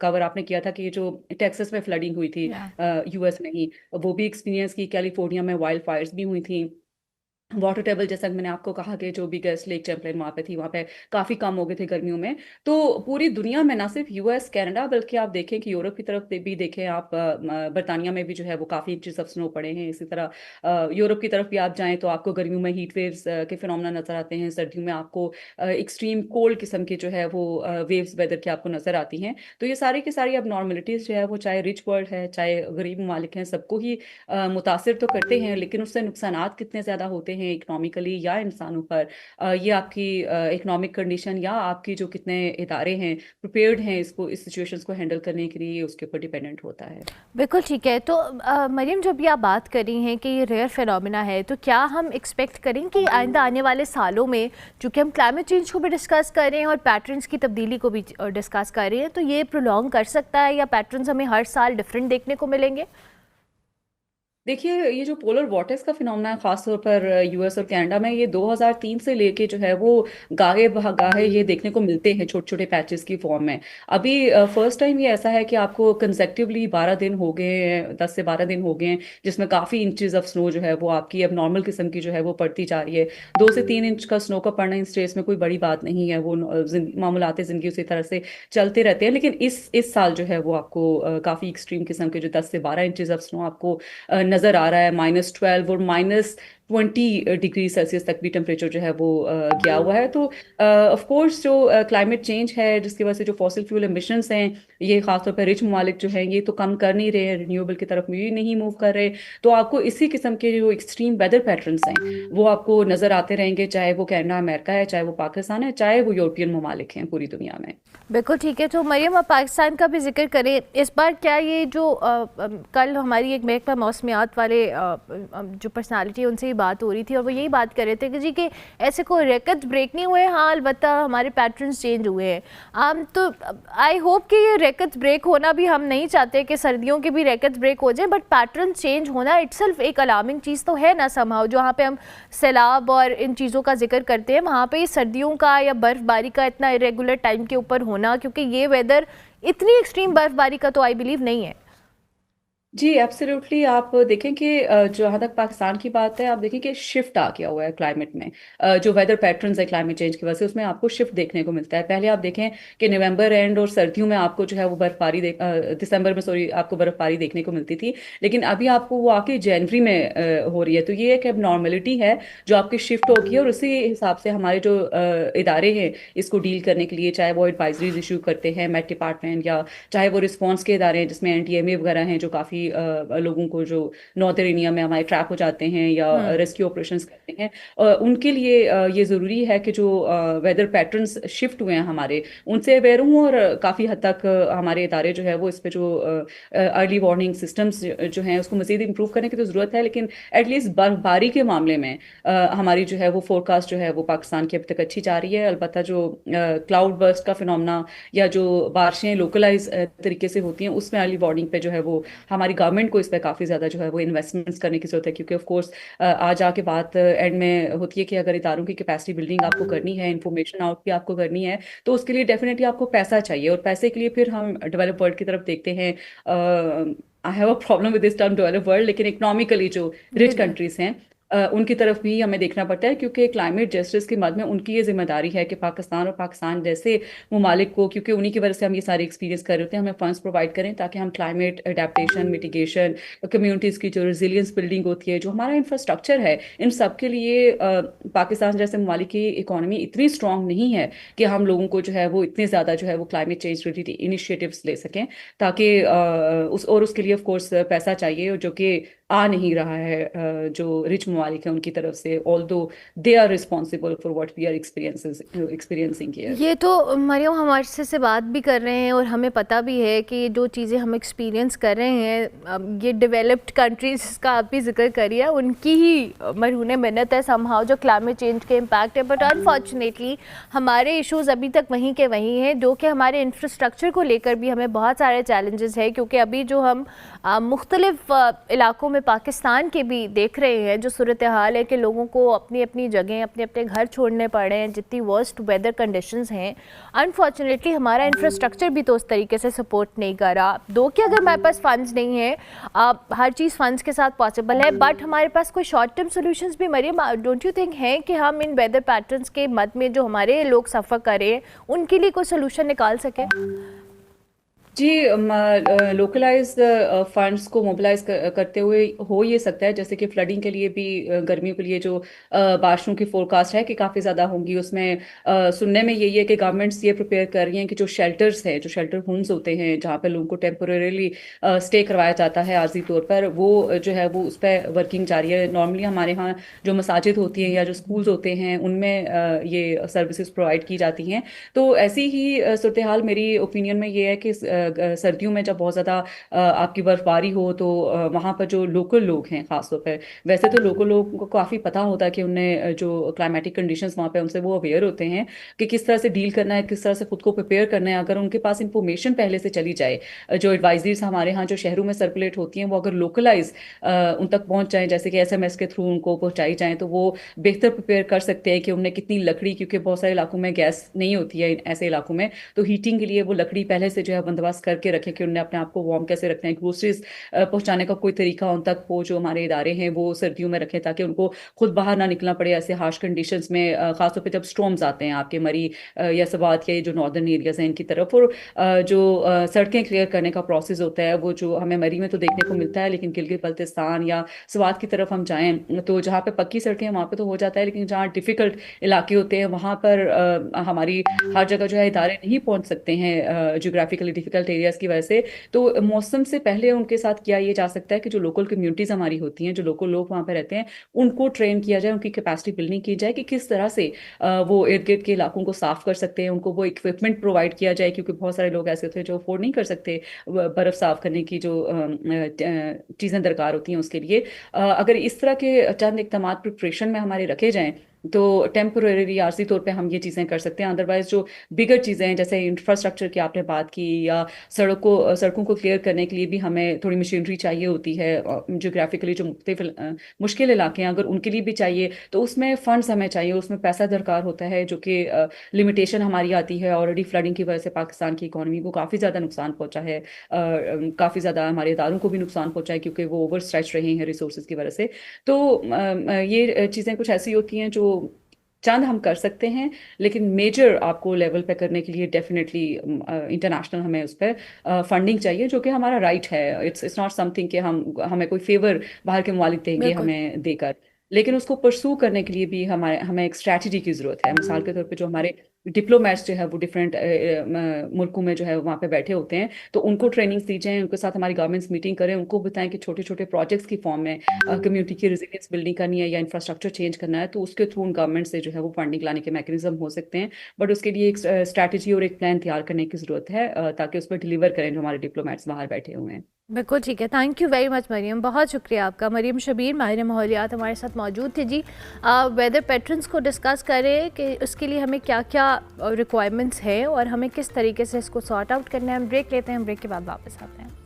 कवर आपने किया था कि ये जो टेक्सास में फ्लडिंग हुई थी यूएस में ही, वो भी एक्सपीरियंस की, कैलिफोर्निया में वाइल्ड फायर्स भी हुई थी, वाटर टेबल जैसा कि मैंने आपको कहा कि जो बिगेस्ट लेक चैम्पलेन वहाँ पे थी वहाँ पे काफ़ी कम हो गए थे गर्मियों में। तो पूरी दुनिया में ना सिर्फ यूएस कनाडा बल्कि आप देखें कि यूरोप की तरफ भी देखें आप, बरतानिया में भी जो है वो काफ़ी इंचेस ऑफ स्नो पड़े हैं। इसी तरह यूरोप की तरफ भी आप जाएँ तो आपको गर्मियों में हीट वेव्स के फिनोमेना नज़र आते हैं, सर्दियों में आपको एक्सट्रीम कोल्ड किस्म के जो है वो वेव्स वेदर की आपको नज़र आती हैं। तो ये सारी की सारी अब नॉर्मलिटीज़ जो है वो चाहे रिच वर्ल्ड है चाहे गरीब ममालिक हैं, सबको ही मुतासिर तो करते हैं, लेकिन उससे नुकसानात कितने ज़्यादा होते हैं इकोनॉमिकली या इंसानों पर, ये आपकी इकोनॉमिक कंडीशन या आपकी जो कितने इदारे हैं प्रिपेयर्ड हैं इसको, इस सिचुएशंस को हैंडल करने के लिए, उसके ऊपर डिपेंडेंट होता है। बिल्कुल ठीक है। तो मरियम, जब ये आप बात कर रही हैं कि ये रेयर फिनोमेना है, तो क्या हम एक्सपेक्ट करें कि आइंदा आने वाले सालों में, चूँकि हम क्लाइमेट चेंज को भी डिस्कस कर रहे हैं और पैटर्न्स की तब्दीली को भी डिस्कस कर रहे हैं, तो ये प्रोलॉन्ग कर सकता है या पैटर्न्स हमें हर साल डिफरेंट देखने को मिलेंगे? देखिए, ये जो पोलर वॉर्टेक्स का फिनोमेना है खासतौर पर यूएस और कनाडा में, ये 2003 से लेके जो है वो गाहे बगाहे ये देखने को मिलते हैं छोटे छोटे पैचेस की फॉर्म में। अभी फर्स्ट टाइम ये ऐसा है कि आपको कंसेक्टिवली 12 दिन हो गए हैं, 10 से 12 दिन हो गए हैं जिसमें काफ़ी इंचेस ऑफ स्नो जो है वो आपकी अब नॉर्मल किस्म की जो है वो पड़ती जा रही है। 2 से 3 इंच का स्नो का पड़ना इन स्टेट्स में कोई बड़ी बात नहीं है, वो मामूलात ज़िंदगी उसी तरह से चलते रहते हैं। लेकिन इस साल जो है वो आपको काफ़ी एक्सट्रीम किस्म के जो 10 से 12 इंचेस ऑफ स्नो आपको नज़र आ रहा है। -12 और -20 डिग्री सेल्सियस तक भी टेम्परेचर जो है वो गया हुआ है। तो ऑफ कोर्स जो क्लाइमेट चेंज है जिसकी वजह से जो फॉसिल फ्यूल एमिशंस हैं, ये खासतौर पर रिच ममालिक जो हैं ये तो कम कर नहीं रहे, रिन्यूएबल की तरफ भी नहीं मूव कर रहे। तो आपको इसी किस्म के जो एक्सट्रीम वेदर पैटर्न्स हैं वो आपको नज़र आते रहेंगे, चाहे वो कनाडा अमेरिका है, चाहे वो पाकिस्तान है, चाहे वो यूरोपियन ममालिक हैं पूरी दुनिया में। बिल्कुल ठीक है। तो मरियम, आप पाकिस्तान का भी जिक्र करें, इस बार क्या ये जो कल हमारी एक महकमा मौसमियात वाले जो पर्सनालिटी उनसे ही बात हो रही थी और वो यही बात कर रहे थे कि जी कि ऐसे कोई रिकॉर्ड ब्रेक नहीं हुए, हाँ अलबत्ता हमारे पैटर्न्स चेंज हुए हैं। तो आई होप कि ये रिकॉर्ड ब्रेक होना भी हम नहीं चाहते कि सर्दियों के भी रिकॉर्ड ब्रेक हो जाए, बट पैटर्न चेंज होना इटसेल्फ एक अलार्मिंग चीज़ तो है ना समहाउ। जहाँ पे हम सैलाब और इन चीज़ों का जिक्र करते हैं वहाँ पे सर्दियों का या बर्फ़बारी का इतना इरेगुलर टाइम के ऊपर होना, क्योंकि ये वेदर इतनी एक्सट्रीम बर्फ़बारी का तो आई बिलीव नहीं है। जी एब्सोल्युटली। आप देखें कि जहाँ तक पाकिस्तान की बात है, आप देखें कि शिफ्ट आ गया हुआ है क्लाइमेट में। जो वेदर पैटर्न्स है क्लाइमेट चेंज की वजह से, उसमें आपको शिफ्ट देखने को मिलता है। पहले आप देखें कि नवंबर एंड और सर्दियों में आपको जो है वो दिसंबर में सॉरी आपको बर्फबारी देखने को मिलती थी, लेकिन अभी आपको वो आके जनवरी में हो रही है। तो ये एक एबनॉर्मलिटी है जो आपकी शिफ्ट होगी, और उसी हिसाब से हमारे जो इदारे हैं इसको डील करने के लिए, चाहे वो एडवाइजरीज इशू करते हैं मेट डिपार्टमेंट, या चाहे वो रिस्पॉन्स के इदारे हैं जिसमें एनटीएमए वगैरह हैं, जो काफ़ी लोगों को जो नॉर्दर्न इंडिया में हमारे ट्रैप हो जाते हैं या रेस्क्यू ऑपरेशंस करते हैं, उनके लिए ये ज़रूरी है कि जो वेदर पैटर्न्स शिफ्ट हुए हैं हमारे, उनसे अवेयर हूँ। और काफ़ी हद तक हमारे इदारे जो है वो इस पे जो अर्ली वार्निंग सिस्टम्स जो हैं उसको मज़ीद इम्प्रूव करने की तो ज़रूरत है। लेकिन एटलीस्ट बर्फबारी के मामले में हमारी जो है वो फोरकास्ट जो है वो पाकिस्तान की अभी तक अच्छी जा रही है। अलबत्ता जो क्लाउड बर्स्ट का फिनोमेना या जो बारिशें लोकलाइज तरीके से होती हैं, उसमें अर्ली वार्निंग पे जो है वो हमारी गवर्नमेंट को इस पर काफ़ी ज़्यादा जो है वो इन्वेस्टमेंट्स करने की ज़रूरत है। क्योंकि ऑफ कोर्स आज आके बात एंड में होती है कि अगर इदारों की कैपेसिटी बिल्डिंग आपको करनी है, इंफॉर्मेशन आउट भी आपको करनी है, तो उसके लिए डेफिनेटली आपको पैसा चाहिए। और पैसे के लिए फिर हम डेवलप वर्ल्ड की तरफ देखते हैं। I have a problem with this term develop world, लेकिन इकोनॉमिकली जो रिच कंट्रीज हैं उनकी तरफ भी हमें देखना पड़ता है, क्योंकि क्लाइमेट जस्टिस के मद में उनकी ये जिम्मेदारी है कि पाकिस्तान और पाकिस्तान जैसे ममालिक को, क्योंकि उन्हीं की वजह से हम ये सारे एक्सपीरियंस कर रहे होते हैं, हमें फंड्स प्रोवाइड करें ताकि हम क्लाइमेट अडेप्टेशन, मिटिगेशन, कम्युनिटीज़ की जो रेजिलियंस बिल्डिंग होती है, जो हमारा इंफ्रास्ट्रक्चर है, इन सब के लिए पाकिस्तान जैसे ममालिक की इकोनॉमी इतनी स्ट्रांग नहीं है कि हम लोगों को जो है वो इतने ज़्यादा जो है वो क्लाइमेट चेंज रिलेटेड इनिशिएटिव्स ले सकें। ताकि उसके लिए ऑफ कोर्स पैसा चाहिए, जो कि आ नहीं रहा है जो रिच ममालिक है उनकी तरफ से, although they are responsible for what we are experiencing here. ये तो मरियम हमारे से बात भी कर रहे हैं और हमें पता भी है कि जो चीज़ें हम एक्सपीरियंस कर रहे हैं, ये डेवलप्ड कंट्रीज़ का आप भी जिक्र करिए, उनकी ही मरहूने मेहनत है समहाउ जो क्लाइमेट चेंज के इम्पैक्ट है। बट अनफॉर्चुनेटली हमारे इश्यूज़ अभी तक वहीं के वहीं हैं, जो कि हमारे इंफ्रास्ट्रक्चर को लेकर भी हमें बहुत सारे चैलेंजेस हैं। क्योंकि अभी जो हम मुख्तलिफ इलाकों में पाकिस्तान के भी देख रहे हैं, जो सूरत हाल है कि लोगों को अपनी अपनी जगह, अपने अपने घर छोड़ने पड़े हैं, जितनी वर्स्ट वेदर कंडीशंस हैं। अनफॉर्चुनेटली हमारा इंफ्रास्ट्रक्चर भी तो उस तरीके से सपोर्ट नहीं कर रहा। दो कि अगर हमारे पास फंड्स नहीं है, हर चीज़ फंड्स के साथ पॉसिबल है, बट हमारे पास कोई शॉर्ट टर्म सोल्यूशंस भी मरियम डोंट यू थिंक हैं कि हम इन वेदर पैटर्न्स के मद में जो हमारे लोग सफ़र करें उनके लिए कोई सोल्यूशन निकाल सकें? जी, लोकलाइज फंड्स को मोबिलाइज करते हुए हो ये सकता है, जैसे कि फ्लडिंग के लिए भी गर्मियों के लिए जो बारिशों की फोरकास्ट है कि काफ़ी ज़्यादा होंगी, उसमें सुनने में यही है कि गवर्नमेंट्स ये प्रिपेयर कर रही हैं कि जो शेल्टर्स हैं, जो शेल्टर होम्स होते हैं जहाँ पे लोगों को टेम्पोरेली स्टे करवाया जाता है आर्जी तौर पर, वो जो है वो उस पर वर्किंग जारी है। नॉर्मली हमारे यहाँ जो मसाजिद होती हैं या जो स्कूल्स होते हैं उनमें ये सर्विसेज प्रोवाइड की जाती हैं। तो ऐसी ही सूरत हाल मेरी ओपिनियन में ये है कि सर्दियों में जब बहुत ज़्यादा आपकी बर्फबारी हो, तो वहाँ पर जो लोकल लोग हैं ख़ासतौर पर, वैसे तो लोकल लोगों को काफ़ी पता होता है कि उन्हें जो क्लाइमेटिक कंडीशंस वहाँ पे उनसे वो अवेयर होते हैं कि किस तरह से डील करना है, किस तरह से खुद को प्रिपेयर करना है। अगर उनके पास इंफॉर्मेशन पहले से चली जाए, जो एडवाइजरीज हमारे यहाँ जो शहरों में सर्कुलेट होती हैं, वो अगर लोकलाइज उन तक पहुँच जाएँ, जैसे कि एसएमएस के थ्रू उनको पहुँचाई जाएँ, तो वो बेहतर प्रिपेयर कर सकते हैं कि उन्हें कितनी लकड़ी, क्योंकि बहुत सारे इलाकों में गैस नहीं होती है ऐसे इलाकों में, तो हीटिंग के लिए वो लकड़ी पहले से जो है बंदोबस्त करके रखें कि उन्हें अपने आप को वार्म कैसे रखना है। ग्रोसरीज पहुंचाने का कोई तरीका उन तक हो, जो हमारे इदारे हैं वो सर्दियों में रखें ताकि उनको खुद बाहर ना निकलना पड़े ऐसे हार्श कंडीशंस में, खासतौर पे जब स्टॉर्म्स आते हैं आपके मरी या सवात या जो नॉर्दर्न एरियाज हैं इनकी तरफ। और जो सड़कें क्लियर करने का प्रोसेस होता है, वो जो हमें मरी में तो देखने को मिलता है, लेकिन गिलगित बल्तिस्तान या सवात की तरफ हम जाएं तो जहाँ पे पक्की सड़कें वहाँ पे तो हो जाता है, लेकिन जहाँ डिफिकल्ट इलाके होते हैं वहाँ पर हमारी हर जगह जो है इदारे नहीं पहुँच सकते हैं जियोग्राफिकली डिफिकल्ट एरियाज की वजह से। तो मौसम से पहले उनके साथ किया ये जा सकता है कि जो लोकल कम्युनिटीज़ हमारी होती हैं, जो लोकल लोग वहाँ पर रहते हैं, उनको ट्रेन किया जाए, उनकी कैपेसिटी बिल्डिंग की जाए कि किस तरह से वो इर्द गिर्द के इलाकों को साफ कर सकते हैं, उनको वो इक्विपमेंट प्रोवाइड किया जाए, क्योंकि बहुत सारे लोग ऐसे होते हैं जो अफोर्ड नहीं कर सकते बर्फ़ साफ करने की जो चीज़ें दरकार होती हैं उसके लिए। अगर इस तरह के चंद इकदाम प्रिपरेशन में हमारे रखे जाएँ, तो टेम्पोरेरी आर्जी तौर पे हम ये चीज़ें कर सकते हैं। अदरवाइज जो बिगर चीज़ें हैं जैसे इंफ्रास्ट्रक्चर की आपने बात की, या सड़कों को क्लियर करने के लिए भी हमें थोड़ी मशीनरी चाहिए होती है। जोग्राफिकली जो मुश्किल इलाके हैं अगर उनके लिए भी चाहिए तो उसमें फंड्स हमें चाहिए, उसमें पैसा दरकार होता है, जो कि लिमिटेशन हमारी आती है। ऑलरेडी फ्लडिंग की वजह से पाकिस्तान की इकोनॉमी को काफ़ी ज़्यादा नुकसान पहुंचा है, काफ़ी ज़्यादा हमारे इदारों को भी नुकसान पहुंचा है क्योंकि वो ओवर स्ट्रेच रहे हैं रिसोर्सेज की वजह से। तो ये चीज़ें कुछ ऐसी होती हैं जो चंद हम कर सकते हैं, लेकिन मेजर आपको लेवल पे करने के लिए डेफिनेटली इंटरनेशनल हमें उस पर फंडिंग चाहिए, जो कि हमारा राइट है। इट्स नॉट समथिंग कि हमें कोई फेवर बाहर के मुमालिक देंगे बिल्कुल। हमें देकर, लेकिन उसको परसू करने के लिए भी हमें एक स्ट्रैटेजी की ज़रूरत है। मिसाल के तौर पे जो हमारे डिप्लोमेट्स जो है वो डिफरेंट मुल्कों में जो है वहाँ पे बैठे होते हैं, तो उनको ट्रेनिंग्स दी जाएं, उनके साथ हमारी गवर्नमेंट्स मीटिंग करें, उनको बताएं कि छोटे छोटे प्रोजेक्ट्स की फॉर्म में कम्युनिटी की रेजिलियंस बिल्डिंग करनी है या इंफ्रास्ट्रक्चर चेंज करना है, तो उसके थ्रू उन गवर्नमेंट से जो है वो फंडिंग लाने के मैकेनिज्म हो सकते हैं। बट उसके लिए एक स्ट्रैटेजी और एक प्लान तैयार करने की ज़रूरत है ताकि उस पर डिलीवर करें जो हमारे डिप्लोमेट्स बाहर बैठे हुए हैं। बिल्कुल ठीक है, thank you very much Maryam, बहुत शुक्रिया आपका। मरियम शबीर माहिर माहौलियात हमारे साथ मौजूद थे जी। वेदर पैटर्न्स को डिस्कस करें कि उसके लिए हमें क्या क्या रिक्वायरमेंट्स हैं और हमें किस तरीके से इसको सॉर्ट आउट करना है। हम ब्रेक लेते हैं, ब्रेक के बाद वापस आते हैं।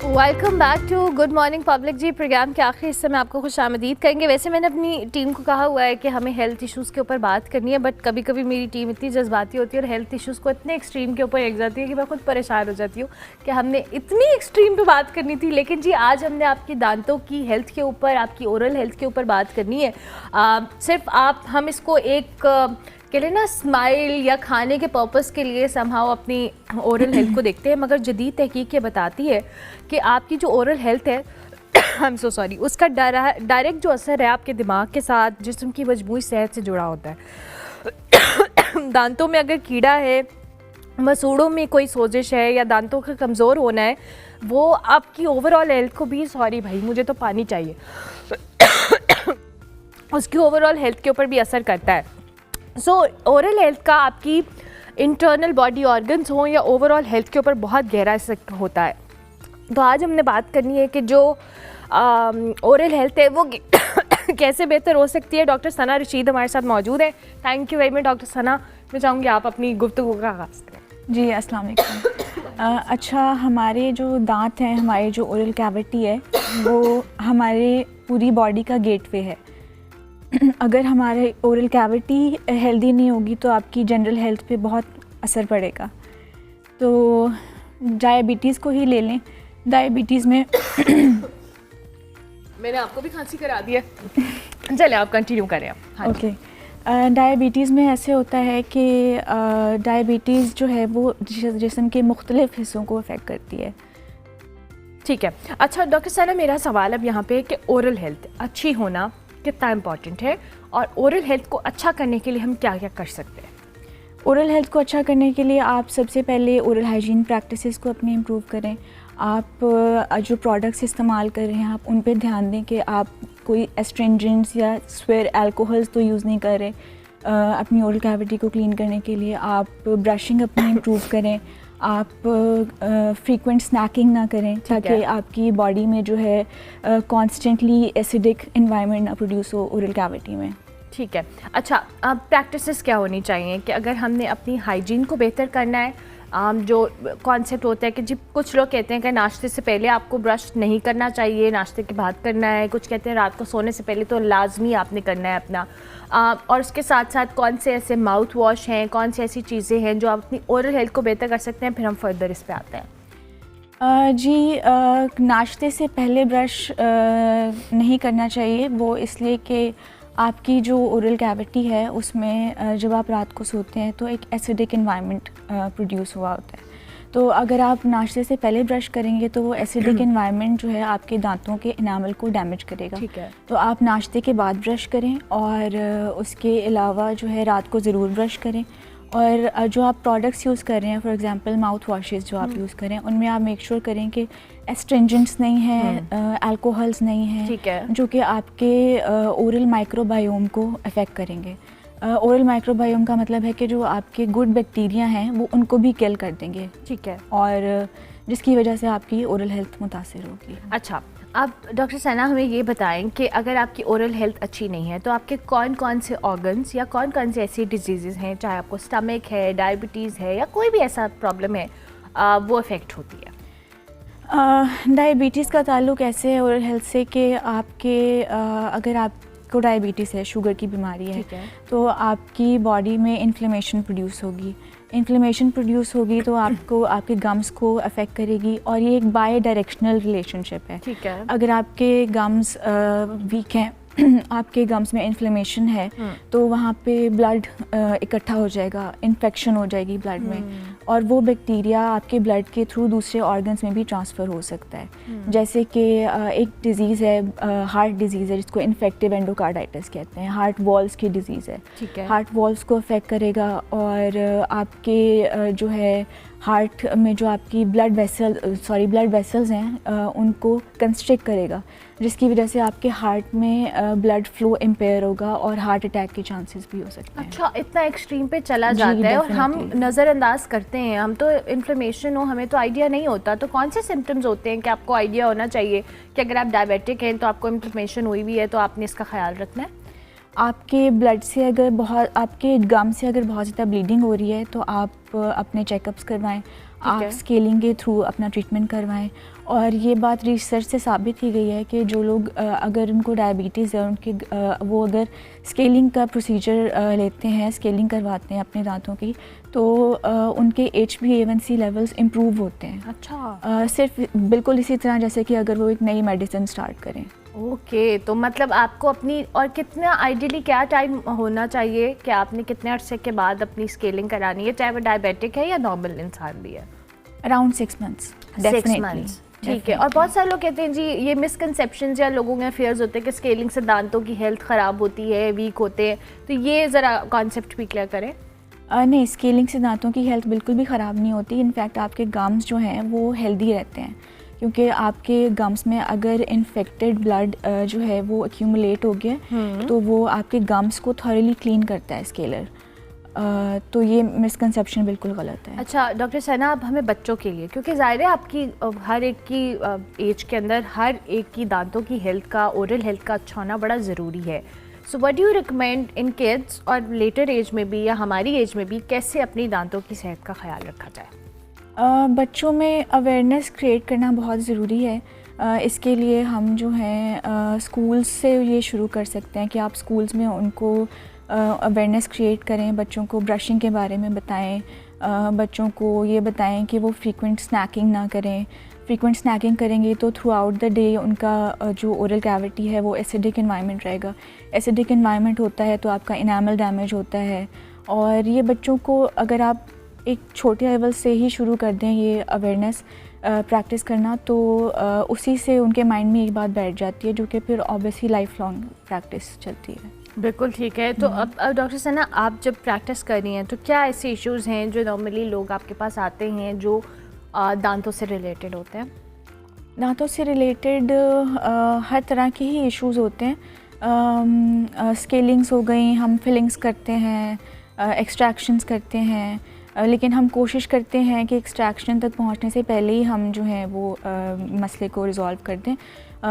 Welcome back to good morning public जी। प्रोग्राम के आखिरी हिस्से में आपको खुशामदीद करेंगे। वैसे मैंने अपनी टीम को कहा हुआ है कि हमें हेल्थ इश्यूज़ के ऊपर बात करनी है, बट कभी कभी मेरी टीम इतनी जज्बाती होती है और हेल्थ इश्यूज़ को इतने एक्सट्रीम के ऊपर एक जाती है कि मैं खुद परेशान हो जाती हूँ कि हमने इतनी एक्सट्रीम पे बात करनी थी। लेकिन जी आज हमने आपकी दांतों की हेल्थ के ऊपर, आपकी ओरल हेल्थ के ऊपर बात करनी है। सिर्फ हम इसको एक के लिए ना स्माइल या खाने के पर्पस के लिए समहाउ अपनी ओरल हेल्थ को देखते हैं, मगर जदीद तहकीक ये बताती है कि आपकी जो ओरल हेल्थ है आई एम सो सॉरी, उसका डायरेक्ट जो असर है आपके दिमाग के साथ, जिस्म की मजमूई सेहत से जुड़ा होता है। दांतों में अगर कीड़ा है, मसूड़ों में कोई सोजिश है या दांतों का कमज़ोर होना है, वो आपकी ओवरऑल हेल्थ को भी, सॉरी भाई मुझे तो पानी चाहिए, उसकी ओवरऑल हेल्थ के ऊपर भी असर करता है। सो ओरल हेल्थ का आपकी इंटरनल बॉडी ऑर्गन्स हों या ओवरऑल हेल्थ के ऊपर बहुत गहरा असर होता है। तो आज हमने बात करनी है कि जो ओरल हेल्थ है वो कैसे बेहतर हो सकती है। डॉक्टर सना रशीद हमारे साथ मौजूद है। Thank you very much doctor Sana. मैं चाहूँगी आप अपनी गुफ्तगू का आगाज़ करें। जी अस्सलाम वालेकुम। अच्छा, हमारे जो दांत हैं, हमारी जो ओरल कैविटी है, वो हमारे पूरी बॉडी का गेटवे है। अगर हमारे ओरल कैविटी हेल्दी नहीं होगी तो आपकी जनरल हेल्थ पे बहुत असर पड़ेगा। तो डायबिटीज़ को ही ले लें। डायबिटीज़ में मैंने आपको भी खांसी करा दी है। चलिए आप कंटिन्यू करें आप। हाँ ओके। डायबिटीज़ में ऐसे होता है कि डायबिटीज़ जो है वो जिस्म के मुख्तलिफ़ हिस्सों को अफेक्ट करती है। ठीक है। अच्छा डॉक्टर सना, मेरा सवाल अब यहाँ पे कि ओरल हेल्थ अच्छी होना कितना इम्पॉर्टेंट है और ओरल हेल्थ को अच्छा करने के लिए हम क्या क्या कर सकते हैं? ओरल हेल्थ को अच्छा करने के लिए आप सबसे पहले ओरल हाइजीन प्रैक्टिसेस को अपने इम्प्रूव करें। आप जो प्रोडक्ट्स इस्तेमाल कर रहे हैं आप उन पे ध्यान दें कि आप कोई एस्ट्रिंजेंट्स या स्वेर अल्कोहल्स तो यूज़ नहीं कर रहे। अपनी ओरल कैविटी को क्लीन करने के लिए आप ब्रशिंग अपनी इम्प्रूव करें। आप फ्रीक्वेंट स्नैकिंग ना करें ताकि आपकी बॉडी में जो है कॉन्स्टेंटली एसिडिक एनवायरनमेंट ना प्रोड्यूस हो ओरल कैविटी में। ठीक है। अच्छा, प्रैक्टिसेस क्या होनी चाहिए कि अगर हमने अपनी हाइजीन को बेहतर करना है, जो कॉन्सेप्ट होता है कि जी कुछ लोग कहते हैं कि नाश्ते से पहले आपको ब्रश नहीं करना चाहिए, नाश्ते के बाद करना है, कुछ कहते हैं रात को सोने से पहले तो लाजमी आपने करना है अपना, और उसके साथ साथ कौन से ऐसे माउथ वॉश हैं, कौन सी ऐसी चीज़ें हैं जो आप अपनी ओरल हेल्थ को बेहतर कर सकते हैं, फिर हम फर्दर इस पे आते हैं। जी, नाश्ते से पहले ब्रश नहीं करना चाहिए। वो इसलिए कि आपकी जो ओरल कैविटी है उसमें जब आप रात को सोते हैं तो एक एसिडिक एनवायरनमेंट प्रोड्यूस हुआ होता है। तो अगर आप नाश्ते से पहले ब्रश करेंगे तो वो एसिडिक एनवायरनमेंट जो है आपके दांतों के इनामल को डैमेज करेगा। ठीक है। तो आप नाश्ते के बाद ब्रश करें और उसके अलावा जो है रात को ज़रूर ब्रश करें। और जो आप प्रोडक्ट्स यूज़ कर रहे हैं, फॉर एग्जांपल माउथ वॉशेस जो आप यूज़ करें, उनमें आप मेक श्योर करें कि एस्ट्रिंजेंट्स नहीं हैं, अल्कोहल्स नहीं हैं, ठीक है। जो कि आपके ओरल माइक्रोबायोम को अफेक्ट करेंगे। ओरल माइक्रोबायोम का मतलब है कि जो आपके गुड बैक्टीरिया हैं वो उनको भी किल कर देंगे, ठीक है। और जिसकी वजह से आपकी ओरल हेल्थ मुतासिर होगी। अच्छा, अब डॉक्टर सना हमें ये बताएं कि अगर आपकी ओरल हेल्थ अच्छी नहीं है तो आपके कौन कौन से ऑर्गन्स या कौन कौन से ऐसी डिजीज़ हैं, चाहे आपको स्टमक है, डायबिटीज़ है या कोई भी ऐसा प्रॉब्लम है, वो अफेक्ट होती है? डायबिटीज़ का ताल्लुक ऐसे है ओरल हेल्थ से कि आपके अगर आपको डायबिटीज़ है, शुगर की बीमारी है, ठीक है। तो आपकी बॉडी में इन्फ्लेमेशन प्रोड्यूस होगी। इन्फ्लेमेशन प्रोड्यूस होगी तो आपको आपके गम्स को अफेक्ट करेगी, और ये एक बाय डायरेक्शनल रिलेशनशिप है। ठीक है। अगर आपके गम्स वीक हैं, आपके गम्स में इन्फ्लेमेशन है, तो वहाँ पे ब्लड इकट्ठा हो जाएगा, इन्फेक्शन हो जाएगी ब्लड में, और वो बैक्टीरिया आपके ब्लड के थ्रू दूसरे ऑर्गन्स में भी ट्रांसफ़र हो सकता है। जैसे कि एक डिज़ीज़ है, हार्ट डिज़ीज़ है, जिसको इन्फेक्टिव एंडोकार्डाइटिस कहते हैं, हार्ट वॉल्स की डिज़ीज़ है। ठीक है। हार्ट वॉल्स को अफेक्ट करेगा, और आपके जो है हार्ट में जो आपकी ब्लड वेसल्स हैं, उनको कंस्ट्रिक्ट करेगा, जिसकी वजह से आपके हार्ट में ब्लड फ्लो इम्पेयर होगा और हार्ट अटैक के चांसेस भी हो सकते हैं। अच्छा, इतना एक्सट्रीम पे चला जी, जाता है और हम definitely। नज़रअंदाज करते हैं। हम तो इन्फ्लेमेशन हो, हमें तो आइडिया नहीं होता। तो कौन से सिम्टम्स होते हैं कि आपको आइडिया होना चाहिए कि अगर आप डायबिटिक हैं तो आपको इन्फ्लेमेशन हुई भी है तो आपने इसका ख्याल रखना है? आपके ब्लड से अगर बहुत, आपके गम से अगर बहुत ज़्यादा ब्लीडिंग हो रही है तो आप अपने चेकअप्स करवाएं, आप है। स्केलिंग के थ्रू अपना ट्रीटमेंट करवाएं। और ये बात रिसर्च से साबित की गई है कि जो लोग अगर उनको डायबिटीज़ है, उनके वो अगर स्केलिंग का प्रोसीजर लेते हैं, स्केलिंग करवाते हैं अपने दांतों की, तो उनके HbA1c लेवल्स इम्प्रूव होते हैं। अच्छा। सिर्फ बिल्कुल इसी तरह जैसे कि अगर वो एक नई मेडिसिन स्टार्ट करें। ओके, तो मतलब आपको अपनी, और कितना आइडियली क्या टाइम होना चाहिए कि आपने कितने अरसे के बाद अपनी स्केलिंग करानी है, चाहे वो डायबिटिक है या नॉर्मल इंसान भी है? Around 6 months. 6 मंथ्स, ठीक है। और बहुत सारे लोग कहते हैं जी, ये मिसकंसेप्शंस या लोगों के फेयर्स होते हैं कि स्केलिंग से दांतों की हेल्थ ख़राब होती है, वीक होते हैं, तो ये ज़रा कॉन्सेप्ट भी क्लियर करें। नहीं, स्केलिंग से दांतों की हेल्थ बिल्कुल भी ख़राब नहीं होती। इनफैक्ट आपके गम्स जो हैं वो हेल्दी रहते हैं, क्योंकि आपके गम्स में अगर इन्फेक्टेड ब्लड जो है वो एक्यूमुलेट हो गया तो वो आपके गम्स को थॉरली क्लीन करता है स्केलर। तो ये मिसकंसेप्शन बिल्कुल गलत है। अच्छा डॉक्टर सना, अब हमें बच्चों के लिए, क्योंकि ज़ाहिर है आपकी हर एक की एज के अंदर हर एक की दांतों की हेल्थ का, ओरल हेल्थ का अच्छा होना बड़ा ज़रूरी है। So what do you recommend in kids और लेटर एज में भी या हमारी एज में भी कैसे अपनी दांतों की सेहत का ख्याल रखा जाए? बच्चों में अवेयरनेस क्रिएट करना बहुत ज़रूरी है। इसके लिए हम जो हैं स्कूल्स से ये शुरू कर सकते हैं कि आप स्कूल्स में उनको अवेयरनेस क्रिएट करें, बच्चों को ब्रशिंग के बारे में बताएं, बच्चों को ये बताएं कि वो फ्रीक्वेंट स्नैकिंग ना करें। फ्रीक्वेंट स्नैकिंग करेंगे तो थ्रू आउट द डे उनका जो ओरल कैविटी है वो एसिडिक एनवायरनमेंट रहेगा। एसिडिक एनवायरनमेंट होता है तो आपका इनामल डैमेज होता है। और ये बच्चों को अगर आप एक छोटे लेवल से ही शुरू कर दें ये अवेयरनेस प्रैक्टिस करना, तो उसी से उनके माइंड में एक बात बैठ जाती है, जो कि फिर ऑब्वियसली लाइफ लॉन्ग प्रैक्टिस चलती है। बिल्कुल ठीक है। तो अब डॉक्टर सना, आप जब प्रैक्टिस कर रही हैं तो क्या ऐसे इश्यूज़ हैं जो नॉर्मली लोग आपके पास आते हैं जो दांतों से रिलेटेड होते हैं? दांतों से रिलेटेड हर तरह के ही इश्यूज़ होते हैं। स्केलिंग्स हो गई, हम फिलिंग्स करते हैं, एक्सट्रैक्शंस करते हैं, लेकिन हम कोशिश करते हैं कि एक्सट्रैक्शन तक पहुंचने से पहले ही हम जो है वो मसले को रिजॉल्व कर दें।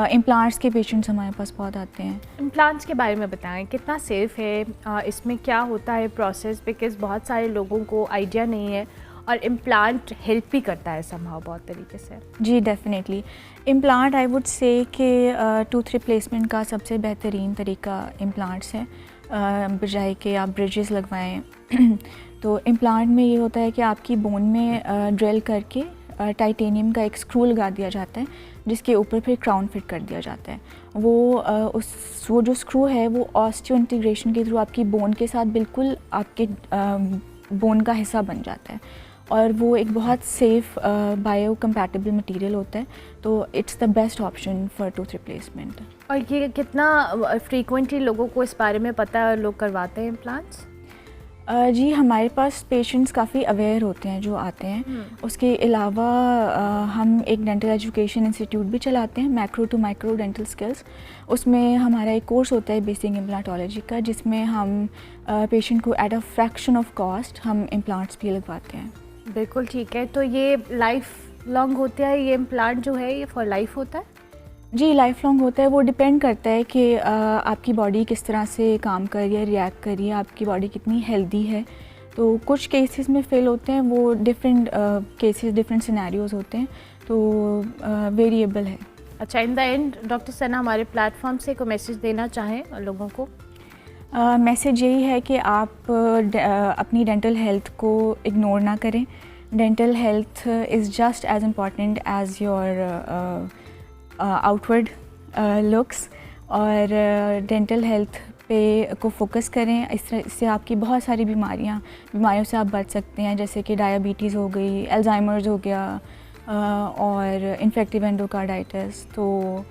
इम्प्लांट्स के पेशेंट्स हमारे पास बहुत आते हैं। इम्प्लांट्स के बारे में बताएं, कितना सेफ़ है, इसमें क्या होता है प्रोसेस, बिकॉज़ बहुत सारे लोगों को आइडिया नहीं है और इम्प्लांट हेल्प भी करता है समहाउ बहुत तरीके से। जी definitely, implant I would say कि टूथ रिप्लेसमेंट का सबसे बेहतरीन तरीका इम्प्लांट्स है, बजाय कि आप ब्रिजेस लगवाएं। तो इम्प्लांट में ये होता है कि आपकी बोन में ड्रिल करके टाइटेनियम का एक स्क्रू लगा दिया जाता है, जिसके ऊपर फिर क्राउन फिट कर दिया जाता है। वो जो स्क्रू है वो ऑस्टियो इंटीग्रेशन के थ्रू आपकी बोन के साथ बिल्कुल आपके बोन का हिस्सा बन जाता है, और वो एक बहुत सेफ़ बायो कंपैटिबल मटेरियल होता है। तो it's the best option for tooth replacement. और ये कितना फ्रीक्वेंटली लोगों को इस बारे में पता है और लोग करवाते हैं इम्प्लांट्स? जी हमारे पास पेशेंट्स काफ़ी अवेयर होते हैं जो आते हैं। उसके अलावा हम एक डेंटल एजुकेशन इंस्टीट्यूट भी चलाते हैं, macro to micro dental skills. उसमें हमारा एक कोर्स होता है बेसिक इम्प्लांटोलॉजी का, जिसमें हम पेशेंट को at a fraction of cost हम इम्प्लांट्स भी लगवाते हैं। बिल्कुल ठीक है। तो ये लाइफ लॉन्ग होता है, ये इम्प्लांट जो है ये फॉर लाइफ होता है? जी लाइफ लॉन्ग होता है। वो डिपेंड करता है कि आपकी बॉडी किस तरह से काम कर रही है, रिएक्ट कर रही है, आपकी बॉडी कितनी हेल्दी है। तो कुछ केसेस में फेल होते हैं, वो डिफरेंट केसेस डिफरेंट सिनेरियोज होते हैं, तो वेरिएबल है। अच्छा, इन द एंड डॉक्टर सना हमारे प्लेटफॉर्म से कोई मैसेज देना चाहें लोगों को? मैसेज यही है कि आप अपनी डेंटल हेल्थ को इग्नोर ना करें। Dental health is just as important as your outward looks, और डेंटल हेल्थ पे को फोकस करें। इससे आपकी बहुत सारी बीमारियों से आप बच सकते हैं, जैसे कि डायबिटीज़ हो गई, अल्जाइमर्स हो गया, और इन्फेक्टिव एंडोकार्डाइटिस। तो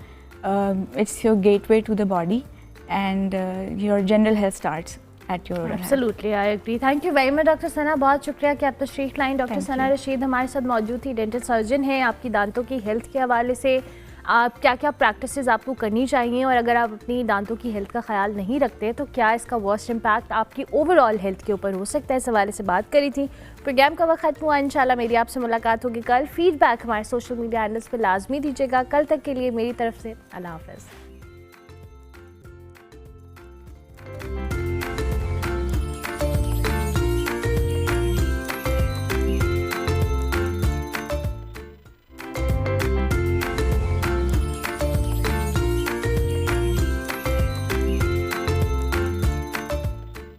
it's your gateway to the body and your general health starts at your. Absolutely, I agree. Thank you very much doctor Sana, बहुत शुक्रिया कि आप तशरीफ लाइन। डॉक्टर सना रशीद हमारे साथ मौजूद थी, डेंटल सर्जन हैं। आपकी दांतों की हेल्थ के हवाले से आप क्या क्या प्रैक्टिसेस आपको करनी चाहिए, और अगर आप अपनी दांतों की हेल्थ का ख्याल नहीं रखते तो क्या इसका वर्स्ट इम्पैक्ट आपकी ओवरऑल हेल्थ के ऊपर हो सकता है, इस हवाले से बात करी थी। प्रोग्राम का वक्त खत्म हुआ। इंशाल्लाह मेरी आपसे मुलाकात होगी कल। फीडबैक हमारे सोशल मीडिया हैंडल्स पर लाजमी दीजिएगा। कल तक के लिए मेरी तरफ से अल्लाह हाफ़िज़।